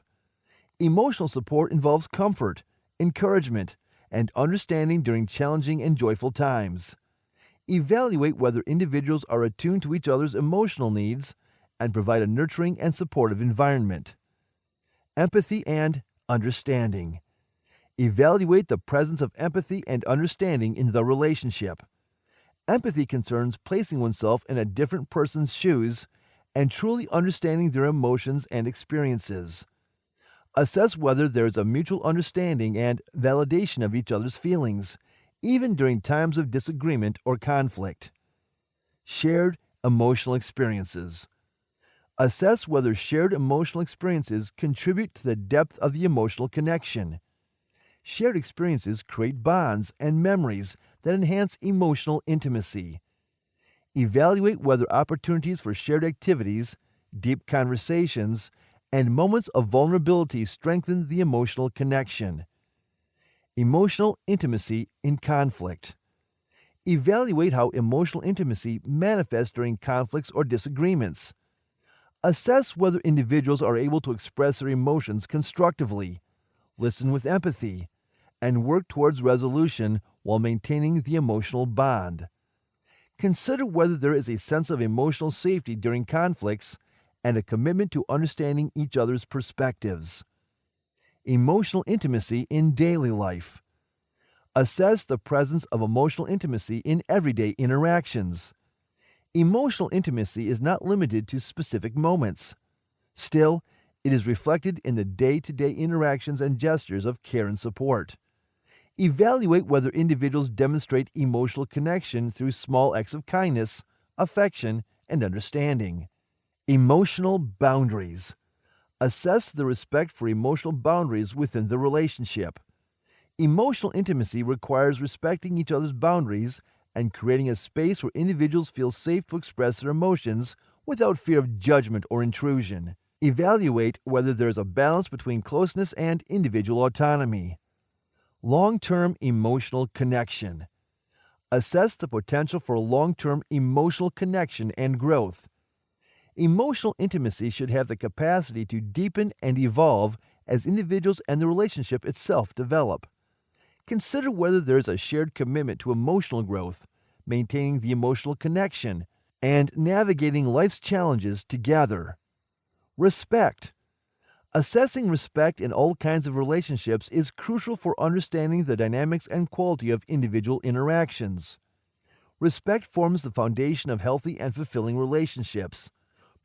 Emotional support involves comfort, encouragement, and understanding during challenging and joyful times. Evaluate whether individuals are attuned to each other's emotional needs and provide a nurturing and supportive environment. Empathy and understanding. Evaluate the presence of empathy and understanding in the relationship. Empathy concerns placing oneself in a different person's shoes and truly understanding their emotions and experiences. Assess whether there is a mutual understanding and validation of each other's feelings, even during times of disagreement or conflict. Shared emotional experiences. Assess whether shared emotional experiences contribute to the depth of the emotional connection. Shared experiences create bonds and memories that enhance emotional intimacy. Evaluate whether opportunities for shared activities, deep conversations, and moments of vulnerability strengthen the emotional connection. Emotional intimacy in conflict. Evaluate how emotional intimacy manifests during conflicts or disagreements. Assess whether individuals are able to express their emotions constructively, listen with empathy, and work towards resolution while maintaining the emotional bond. Consider whether there is a sense of emotional safety during conflicts and a commitment to understanding each other's perspectives. Emotional intimacy in daily life. Assess the presence of emotional intimacy in everyday interactions. Emotional intimacy is not limited to specific moments. Still, it is reflected in the day-to-day interactions and gestures of care and support. Evaluate whether individuals demonstrate emotional connection through small acts of kindness, affection, and understanding. Emotional boundaries. Assess the respect for emotional boundaries within the relationship. Emotional intimacy requires respecting each other's boundaries and creating a space where individuals feel safe to express their emotions without fear of judgment or intrusion. Evaluate whether there is a balance between closeness and individual autonomy. Long-term emotional connection. Assess the potential for long-term emotional connection and growth. Emotional intimacy should have the capacity to deepen and evolve as individuals and the relationship itself develop. Consider whether there is a shared commitment to emotional growth, maintaining the emotional connection, and navigating life's challenges together. Respect. Assessing respect in all kinds of relationships is crucial for understanding the dynamics and quality of individual interactions. Respect forms the foundation of healthy and fulfilling relationships,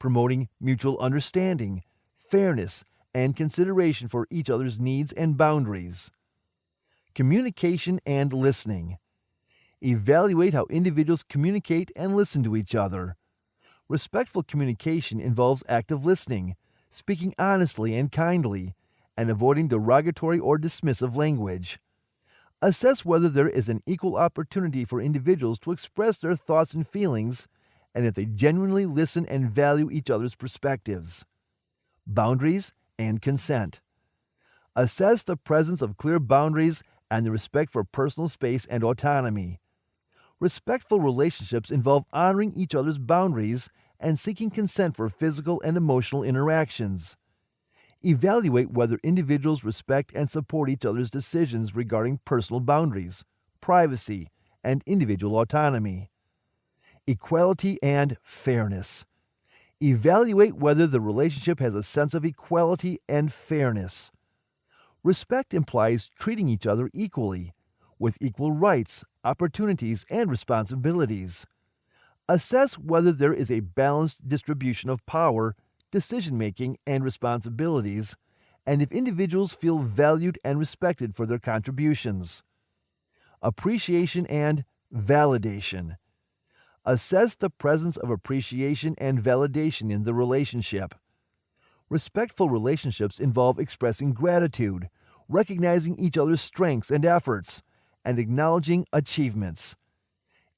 promoting mutual understanding, fairness, and consideration for each other's needs and boundaries. Communication and listening. Evaluate how individuals communicate and listen to each other. Respectful communication involves active listening, speaking honestly and kindly, and avoiding derogatory or dismissive language. Assess whether there is an equal opportunity for individuals to express their thoughts and feelings, and if they genuinely listen and value each other's perspectives. Boundaries and consent. Assess the presence of clear boundaries and the respect for personal space and autonomy. Respectful relationships involve honoring each other's boundaries and seeking consent for physical and emotional interactions. Evaluate whether individuals respect and support each other's decisions regarding personal boundaries, privacy, and individual autonomy. Equality and fairness. Evaluate whether the relationship has a sense of equality and fairness. Respect implies treating each other equally, with equal rights, opportunities, and responsibilities. Assess whether there is a balanced distribution of power, decision-making, and responsibilities, and if individuals feel valued and respected for their contributions. Appreciation and validation. Assess the presence of appreciation and validation in the relationship. Respectful relationships involve expressing gratitude, recognizing each other's strengths and efforts, and acknowledging achievements.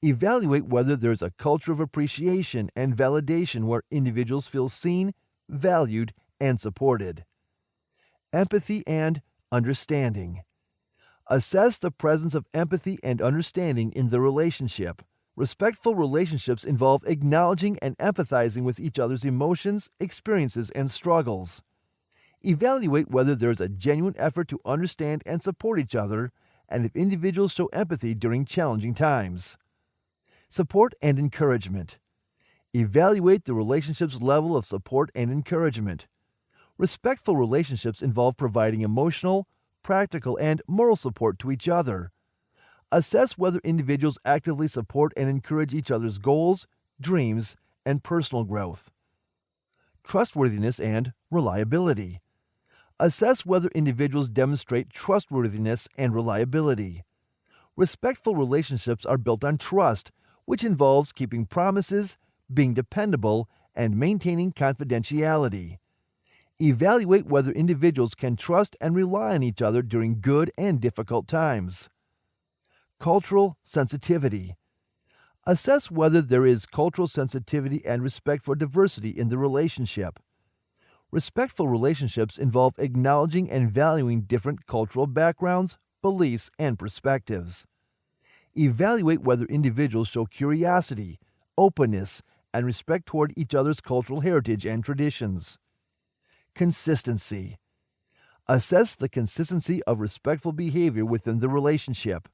Evaluate whether there is a culture of appreciation and validation where individuals feel seen, valued, and supported. Empathy and understanding. Assess the presence of empathy and understanding in the relationship. Respectful relationships involve acknowledging and empathizing with each other's emotions, experiences, and struggles. Evaluate whether there is a genuine effort to understand and support each other, and if individuals show empathy during challenging times. Support and encouragement. Evaluate the relationship's level of support and encouragement. Respectful relationships involve providing emotional, practical, and moral support to each other. Assess whether individuals actively support and encourage each other's goals, dreams, and personal growth. Trustworthiness and reliability. Assess whether individuals demonstrate trustworthiness and reliability. Respectful relationships are built on trust, which involves keeping promises, being dependable, and maintaining confidentiality. Evaluate whether individuals can trust and rely on each other during good and difficult times. Cultural sensitivity. Assess whether there is cultural sensitivity and respect for diversity in the relationship. Respectful relationships involve acknowledging and valuing different cultural backgrounds, beliefs, and perspectives. Evaluate whether individuals show curiosity, openness, and respect toward each other's cultural heritage and traditions. Consistency. Assess the consistency of respectful behavior within the relationship.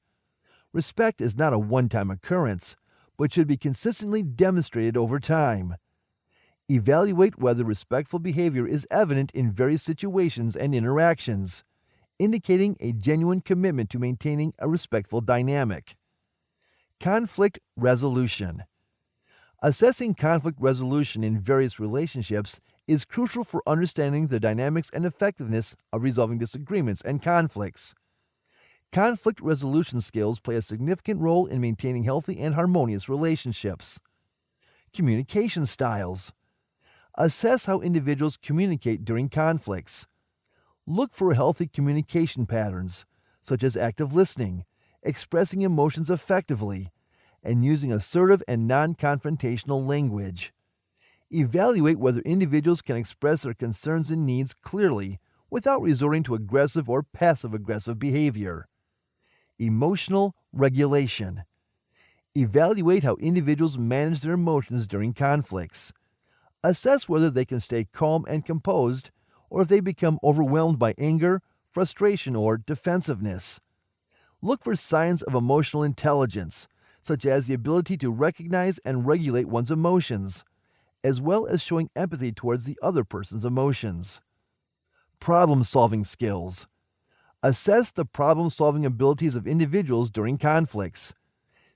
Respect is not a one-time occurrence, but should be consistently demonstrated over time. Evaluate whether respectful behavior is evident in various situations and interactions, indicating a genuine commitment to maintaining a respectful dynamic. Conflict resolution. Assessing conflict resolution in various relationships is crucial for understanding the dynamics and effectiveness of resolving disagreements and conflicts. Conflict resolution skills play a significant role in maintaining healthy and harmonious relationships. Communication styles. Assess how individuals communicate during conflicts. Look for healthy communication patterns, such as active listening, expressing emotions effectively, and using assertive and non-confrontational language. Evaluate whether individuals can express their concerns and needs clearly without resorting to aggressive or passive-aggressive behavior. Emotional regulation. Evaluate how individuals manage their emotions during conflicts. Assess whether they can stay calm and composed, or if they become overwhelmed by anger, frustration, or defensiveness. Look for signs of emotional intelligence, such as the ability to recognize and regulate one's emotions, as well as showing empathy towards the other person's emotions. Problem-solving skills. Assess the problem-solving abilities of individuals during conflicts.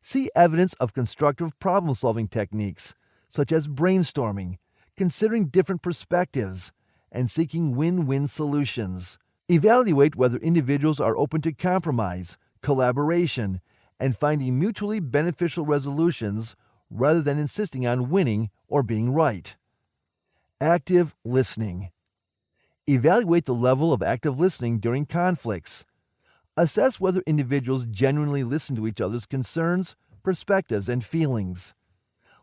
See evidence of constructive problem-solving techniques, such as brainstorming, considering different perspectives, and seeking win-win solutions. Evaluate whether individuals are open to compromise, collaboration, and finding mutually beneficial resolutions rather than insisting on winning or being right. Active listening. Evaluate the level of active listening during conflicts. Assess whether individuals genuinely listen to each other's concerns, perspectives, and feelings.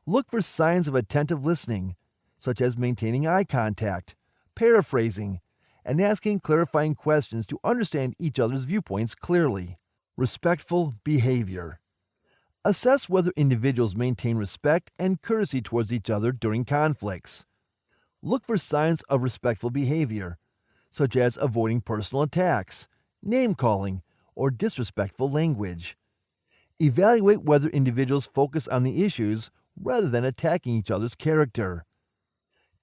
Look for signs of attentive listening, such as maintaining eye contact, paraphrasing, and asking clarifying questions to understand each other's viewpoints clearly. Respectful behavior. Assess whether individuals maintain respect and courtesy towards each other during conflicts. Look for signs of respectful behavior, such as avoiding personal attacks, name-calling, or disrespectful language. Evaluate whether individuals focus on the issues rather than attacking each other's character.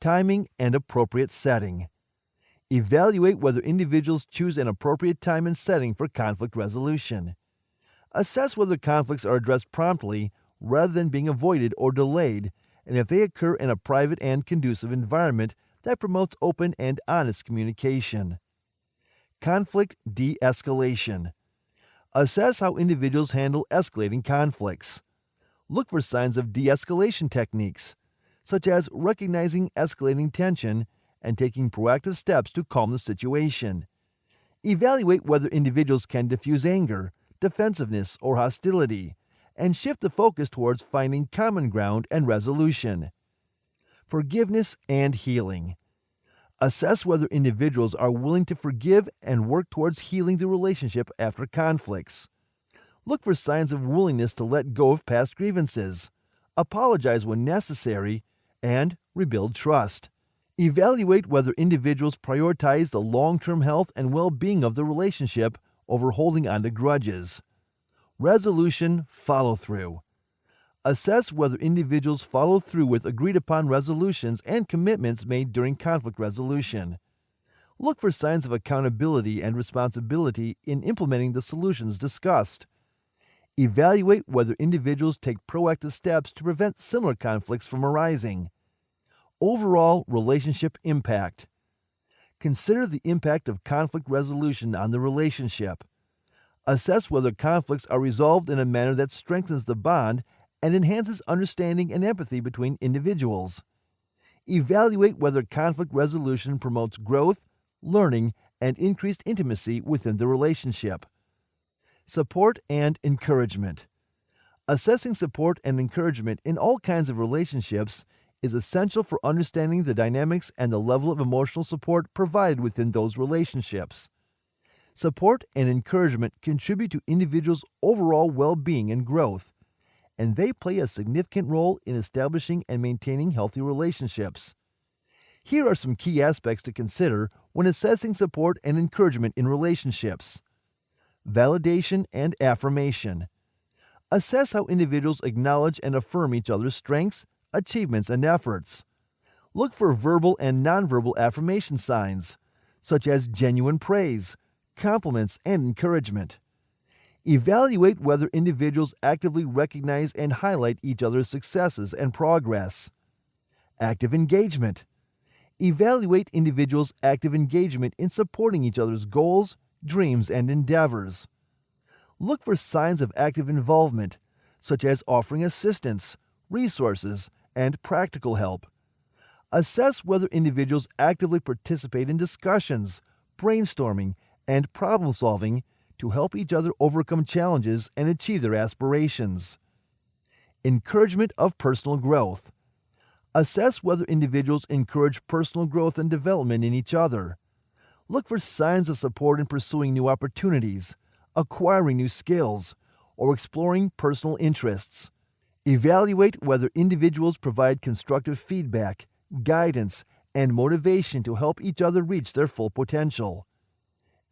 Timing and appropriate setting. Evaluate whether individuals choose an appropriate time and setting for conflict resolution. Assess whether conflicts are addressed promptly rather than being avoided or delayed, and if they occur in a private and conducive environment that promotes open and honest communication. Conflict de-escalation. Assess how individuals handle escalating conflicts. Look for signs of de-escalation techniques, such as recognizing escalating tension and taking proactive steps to calm the situation. Evaluate whether individuals can diffuse anger, defensiveness, or hostility, and shift the focus towards finding common ground and resolution. Forgiveness and healing. Assess whether individuals are willing to forgive and work towards healing the relationship after conflicts. Look for signs of willingness to let go of past grievances, apologize when necessary, and rebuild trust. Evaluate whether individuals prioritize the long-term health and well-being of the relationship over holding on to grudges. Resolution follow-through. Assess whether individuals follow through with agreed-upon resolutions and commitments made during conflict resolution. Look for signs of accountability and responsibility in implementing the solutions discussed. Evaluate whether individuals take proactive steps to prevent similar conflicts from arising. Overall relationship impact. Consider the impact of conflict resolution on the relationship. Assess whether conflicts are resolved in a manner that strengthens the bond and enhances understanding and empathy between individuals. Evaluate whether conflict resolution promotes growth, learning, and increased intimacy within the relationship. Support and encouragement. Assessing support and encouragement in all kinds of relationships is essential for understanding the dynamics and the level of emotional support provided within those relationships. Support and encouragement contribute to individuals' overall well-being and growth, and they play a significant role in establishing and maintaining healthy relationships. Here are some key aspects to consider when assessing support and encouragement in relationships. Validation and affirmation. Assess how individuals acknowledge and affirm each other's strengths, achievements, and efforts. Look for verbal and nonverbal affirmation signs, such as genuine praise, compliments, and encouragement. Evaluate whether individuals actively recognize and highlight each other's successes and progress. Active engagement. Evaluate individuals' active engagement in supporting each other's goals, dreams, and endeavors. Look for signs of active involvement, such as offering assistance, resources, and practical help. Assess whether individuals actively participate in discussions, brainstorming, and problem-solving to help each other overcome challenges and achieve their aspirations. Encouragement of personal growth. Assess whether individuals encourage personal growth and development in each other. Look for signs of support in pursuing new opportunities, acquiring new skills, or exploring personal interests. Evaluate whether individuals provide constructive feedback, guidance, and motivation to help each other reach their full potential.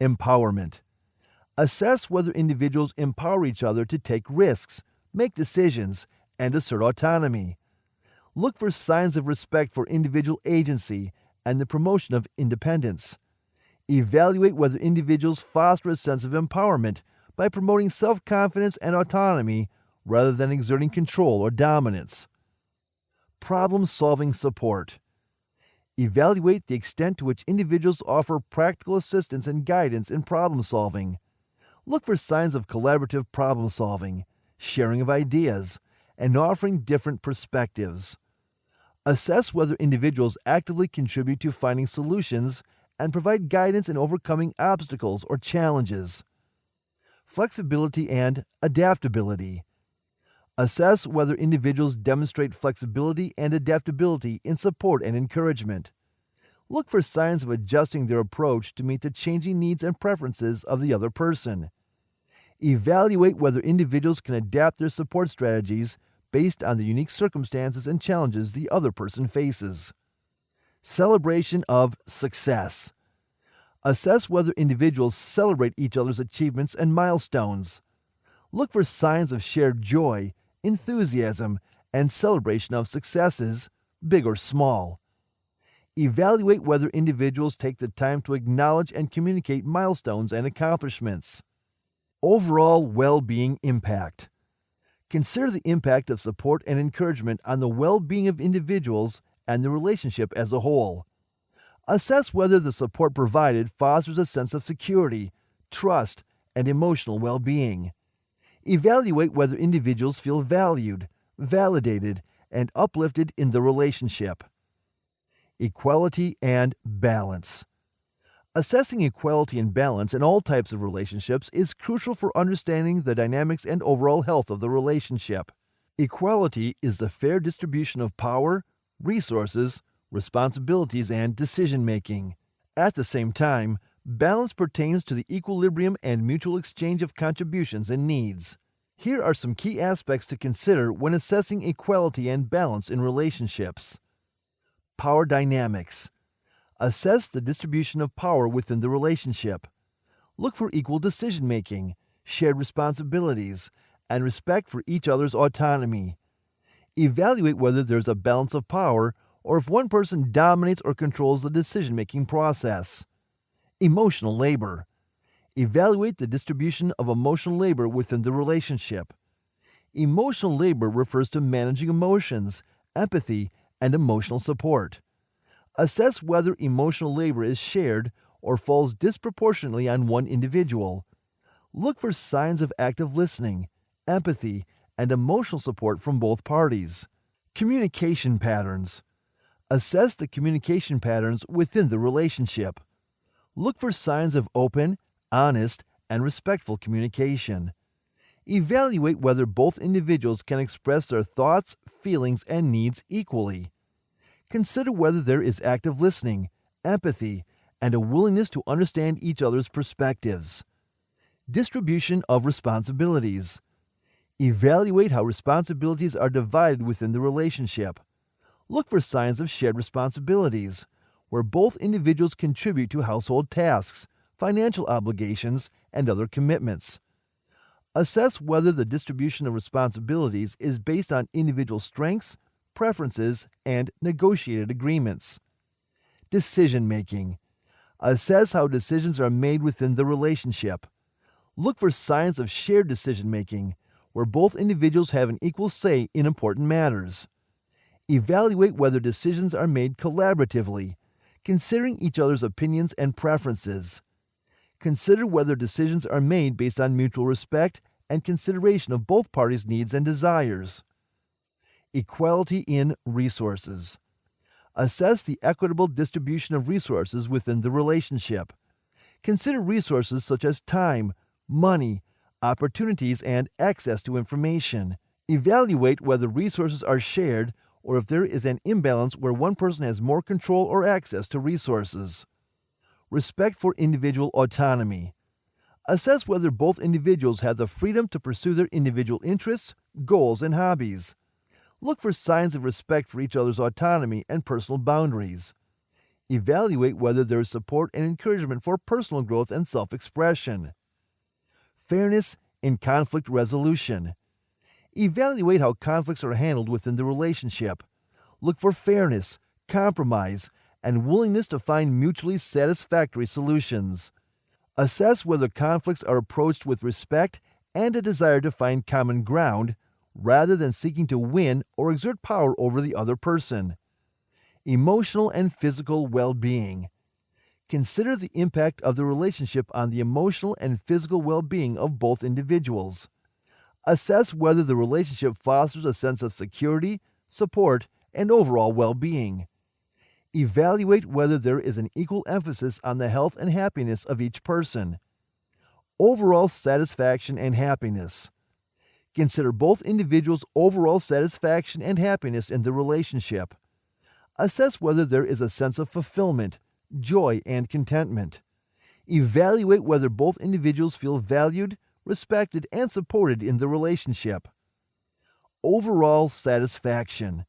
Empowerment. Assess whether individuals empower each other to take risks, make decisions, and assert autonomy. Look for signs of respect for individual agency and the promotion of independence. Evaluate whether individuals foster a sense of empowerment by promoting self-confidence and autonomy rather than exerting control or dominance. Problem-solving support. Evaluate the extent to which individuals offer practical assistance and guidance in problem-solving. Look for signs of collaborative problem-solving, sharing of ideas, and offering different perspectives. Assess whether individuals actively contribute to finding solutions and provide guidance in overcoming obstacles or challenges. Flexibility and adaptability. Assess whether individuals demonstrate flexibility and adaptability in support and encouragement. Look for signs of adjusting their approach to meet the changing needs and preferences of the other person. Evaluate whether individuals can adapt their support strategies based on the unique circumstances and challenges the other person faces. Celebration of success. Assess whether individuals celebrate each other's achievements and milestones. Look for signs of shared joy, enthusiasm, and celebration of successes, big or small. Evaluate whether individuals take the time to acknowledge and communicate milestones and accomplishments. Overall well-being impact. Consider the impact of support and encouragement on the well-being of individuals and the relationship as a whole. Assess whether the support provided fosters a sense of security, trust, and emotional well-being. Evaluate whether individuals feel valued, validated, and uplifted in the relationship. Equality and balance. Assessing equality and balance in all types of relationships is crucial for understanding the dynamics and overall health of the relationship. Equality is the fair distribution of power, resources, responsibilities, and decision-making. At the same time, balance pertains to the equilibrium and mutual exchange of contributions and needs. Here are some key aspects to consider when assessing equality and balance in relationships. Power dynamics. Assess the distribution of power within the relationship. Look for equal decision-making, shared responsibilities, and respect for each other's autonomy. Evaluate whether there's a balance of power or if one person dominates or controls the decision-making process. Emotional labor. Evaluate the distribution of emotional labor within the relationship. Emotional labor refers to managing emotions, empathy, and emotional support. Assess whether emotional labor is shared or falls disproportionately on one individual. Look for signs of active listening, empathy, and emotional support from both parties. Communication patterns. Assess the communication patterns within the relationship. Look for signs of open, honest, and respectful communication. Evaluate whether both individuals can express their thoughts, feelings, and needs equally. Consider whether there is active listening, empathy, and a willingness to understand each other's perspectives. Distribution of responsibilities. Evaluate how responsibilities are divided within the relationship. Look for signs of shared responsibilities, where both individuals contribute to household tasks, financial obligations, and other commitments. Assess whether the distribution of responsibilities is based on individual strengths, preferences, and negotiated agreements. Decision-making. Assess how decisions are made within the relationship. Look for signs of shared decision-making, where both individuals have an equal say in important matters. Evaluate whether decisions are made collaboratively, considering each other's opinions and preferences. Consider whether decisions are made based on mutual respect and consideration of both parties' needs and desires. Equality in resources. Assess the equitable distribution of resources within the relationship. Consider resources such as time, money, opportunities, and access to information. Evaluate whether resources are shared or if there is an imbalance where one person has more control or access to resources. Respect for individual autonomy. Assess whether both individuals have the freedom to pursue their individual interests, goals, and hobbies. Look for signs of respect for each other's autonomy and personal boundaries. Evaluate whether there is support and encouragement for personal growth and self-expression. Fairness in conflict resolution. Evaluate how conflicts are handled within the relationship. Look for fairness, compromise, and willingness to find mutually satisfactory solutions. Assess whether conflicts are approached with respect and a desire to find common ground, rather than seeking to win or exert power over the other person. Emotional and physical well-being. Consider the impact of the relationship on the emotional and physical well-being of both individuals. Assess whether the relationship fosters a sense of security, support, and overall well-being. Evaluate whether there is an equal emphasis on the health and happiness of each person. Overall satisfaction and happiness. Consider both individuals' overall satisfaction and happiness in the relationship. Assess whether there is a sense of fulfillment, joy, and contentment. Evaluate whether both individuals feel valued, respected, and supported in the relationship. Overall satisfaction.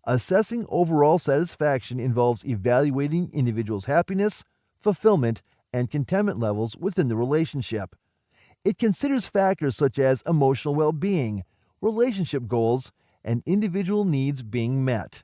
Assessing overall satisfaction involves evaluating individuals' happiness, fulfillment, and contentment levels within the relationship. It considers factors such as emotional well-being, relationship goals, and individual needs being met.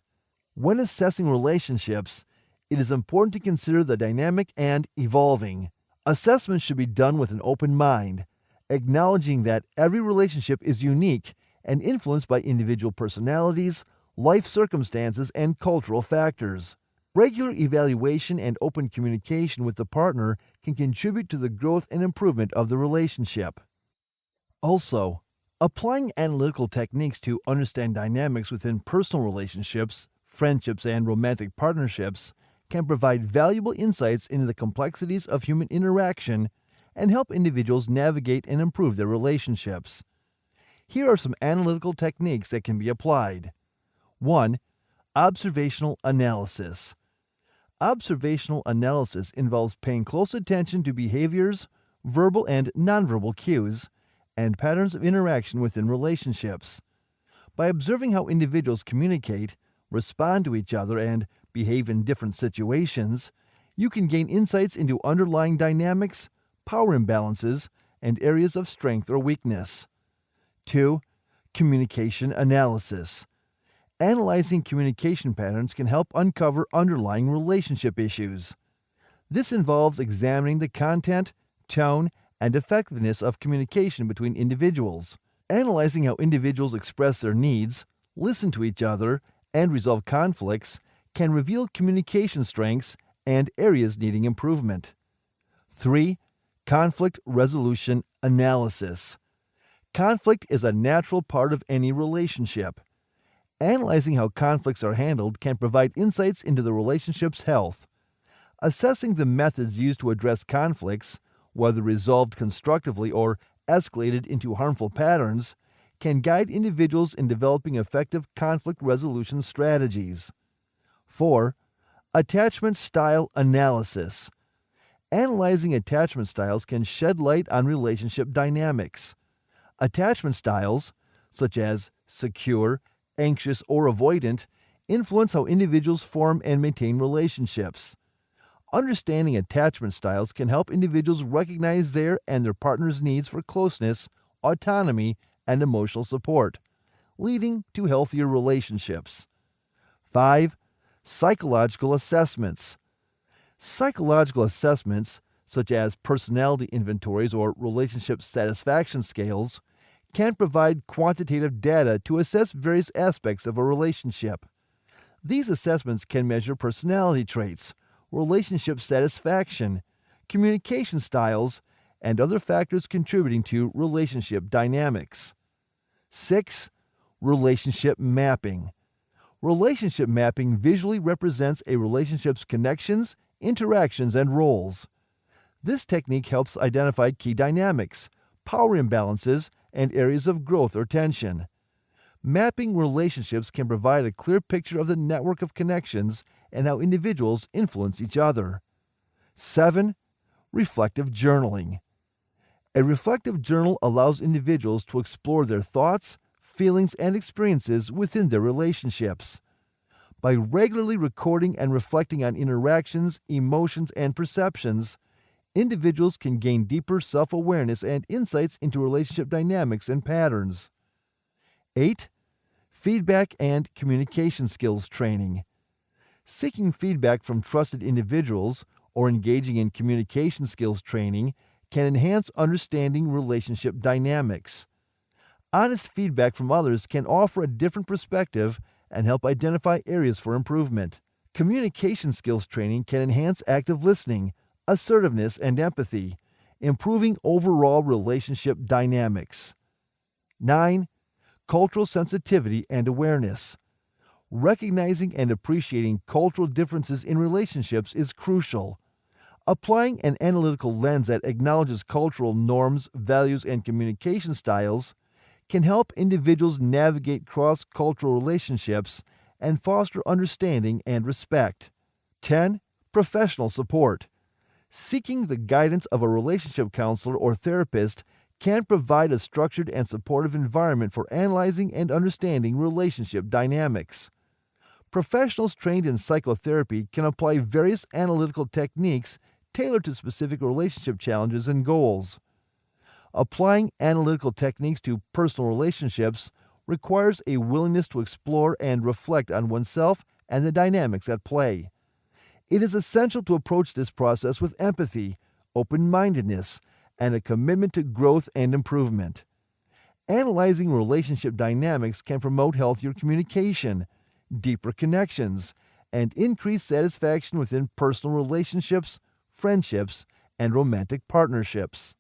When assessing relationships, it is important to consider the dynamic and evolving. Assessment should be done with an open mind, acknowledging that every relationship is unique and influenced by individual personalities, life circumstances, and cultural factors. Regular evaluation and open communication with the partner can contribute to the growth and improvement of the relationship. Also, applying analytical techniques to understand dynamics within personal relationships, friendships, and romantic partnerships can provide valuable insights into the complexities of human interaction and help individuals navigate and improve their relationships. Here are some analytical techniques that can be applied. 1. Observational analysis. Observational analysis involves paying close attention to behaviors, verbal and nonverbal cues, and patterns of interaction within relationships. By observing how individuals communicate, respond to each other, and behave in different situations, you can gain insights into underlying dynamics, power imbalances, and areas of strength or weakness. 2. Communication analysis. Analyzing communication patterns can help uncover underlying relationship issues. This involves examining the content, tone, and effectiveness of communication between individuals. Analyzing how individuals express their needs, listen to each other, and resolve conflicts can reveal communication strengths and areas needing improvement. 3. Conflict resolution analysis. Conflict is a natural part of any relationship. Analyzing how conflicts are handled can provide insights into the relationship's health. Assessing the methods used to address conflicts, whether resolved constructively or escalated into harmful patterns, can guide individuals in developing effective conflict resolution strategies. 4. Attachment style analysis. Analyzing attachment styles can shed light on relationship dynamics. Attachment styles, such as secure, anxious, or avoidant, influence how individuals form and maintain relationships. Understanding attachment styles can help individuals recognize their and their partner's needs for closeness, autonomy, and emotional support, leading to healthier relationships. 5. Psychological assessments. Psychological assessments, such as personality inventories or relationship satisfaction scales, can provide quantitative data to assess various aspects of a relationship. These assessments can measure personality traits, relationship satisfaction, communication styles, and other factors contributing to relationship dynamics. 6. Relationship mapping. Relationship mapping visually represents a relationship's connections, interactions, and roles. This technique helps identify key dynamics, power imbalances, and areas of growth or tension. Mapping relationships can provide a clear picture of the network of connections and how individuals influence each other. 7. Reflective journaling. A reflective journal allows individuals to explore their thoughts, feelings, and experiences within their relationships. By regularly recording and reflecting on interactions, emotions, and perceptions, individuals can gain deeper self-awareness and insights into relationship dynamics and patterns. 8. Feedback and communication skills training. Seeking feedback from trusted individuals or engaging in communication skills training can enhance understanding relationship dynamics. Honest feedback from others can offer a different perspective and help identify areas for improvement. Communication skills training can enhance active listening, assertiveness, and empathy, improving overall relationship dynamics. 9. Cultural sensitivity and awareness. Recognizing and appreciating cultural differences in relationships is crucial. Applying an analytical lens that acknowledges cultural norms, values, and communication styles can help individuals navigate cross-cultural relationships and foster understanding and respect. 10. Professional support. Seeking the guidance of a relationship counselor or therapist can provide a structured and supportive environment for analyzing and understanding relationship dynamics. Professionals trained in psychotherapy can apply various analytical techniques tailored to specific relationship challenges and goals. Applying analytical techniques to personal relationships requires a willingness to explore and reflect on oneself and the dynamics at play. It is essential to approach this process with empathy, open-mindedness, and a commitment to growth and improvement. Analyzing relationship dynamics can promote healthier communication, deeper connections, and increased satisfaction within personal relationships, friendships, and romantic partnerships.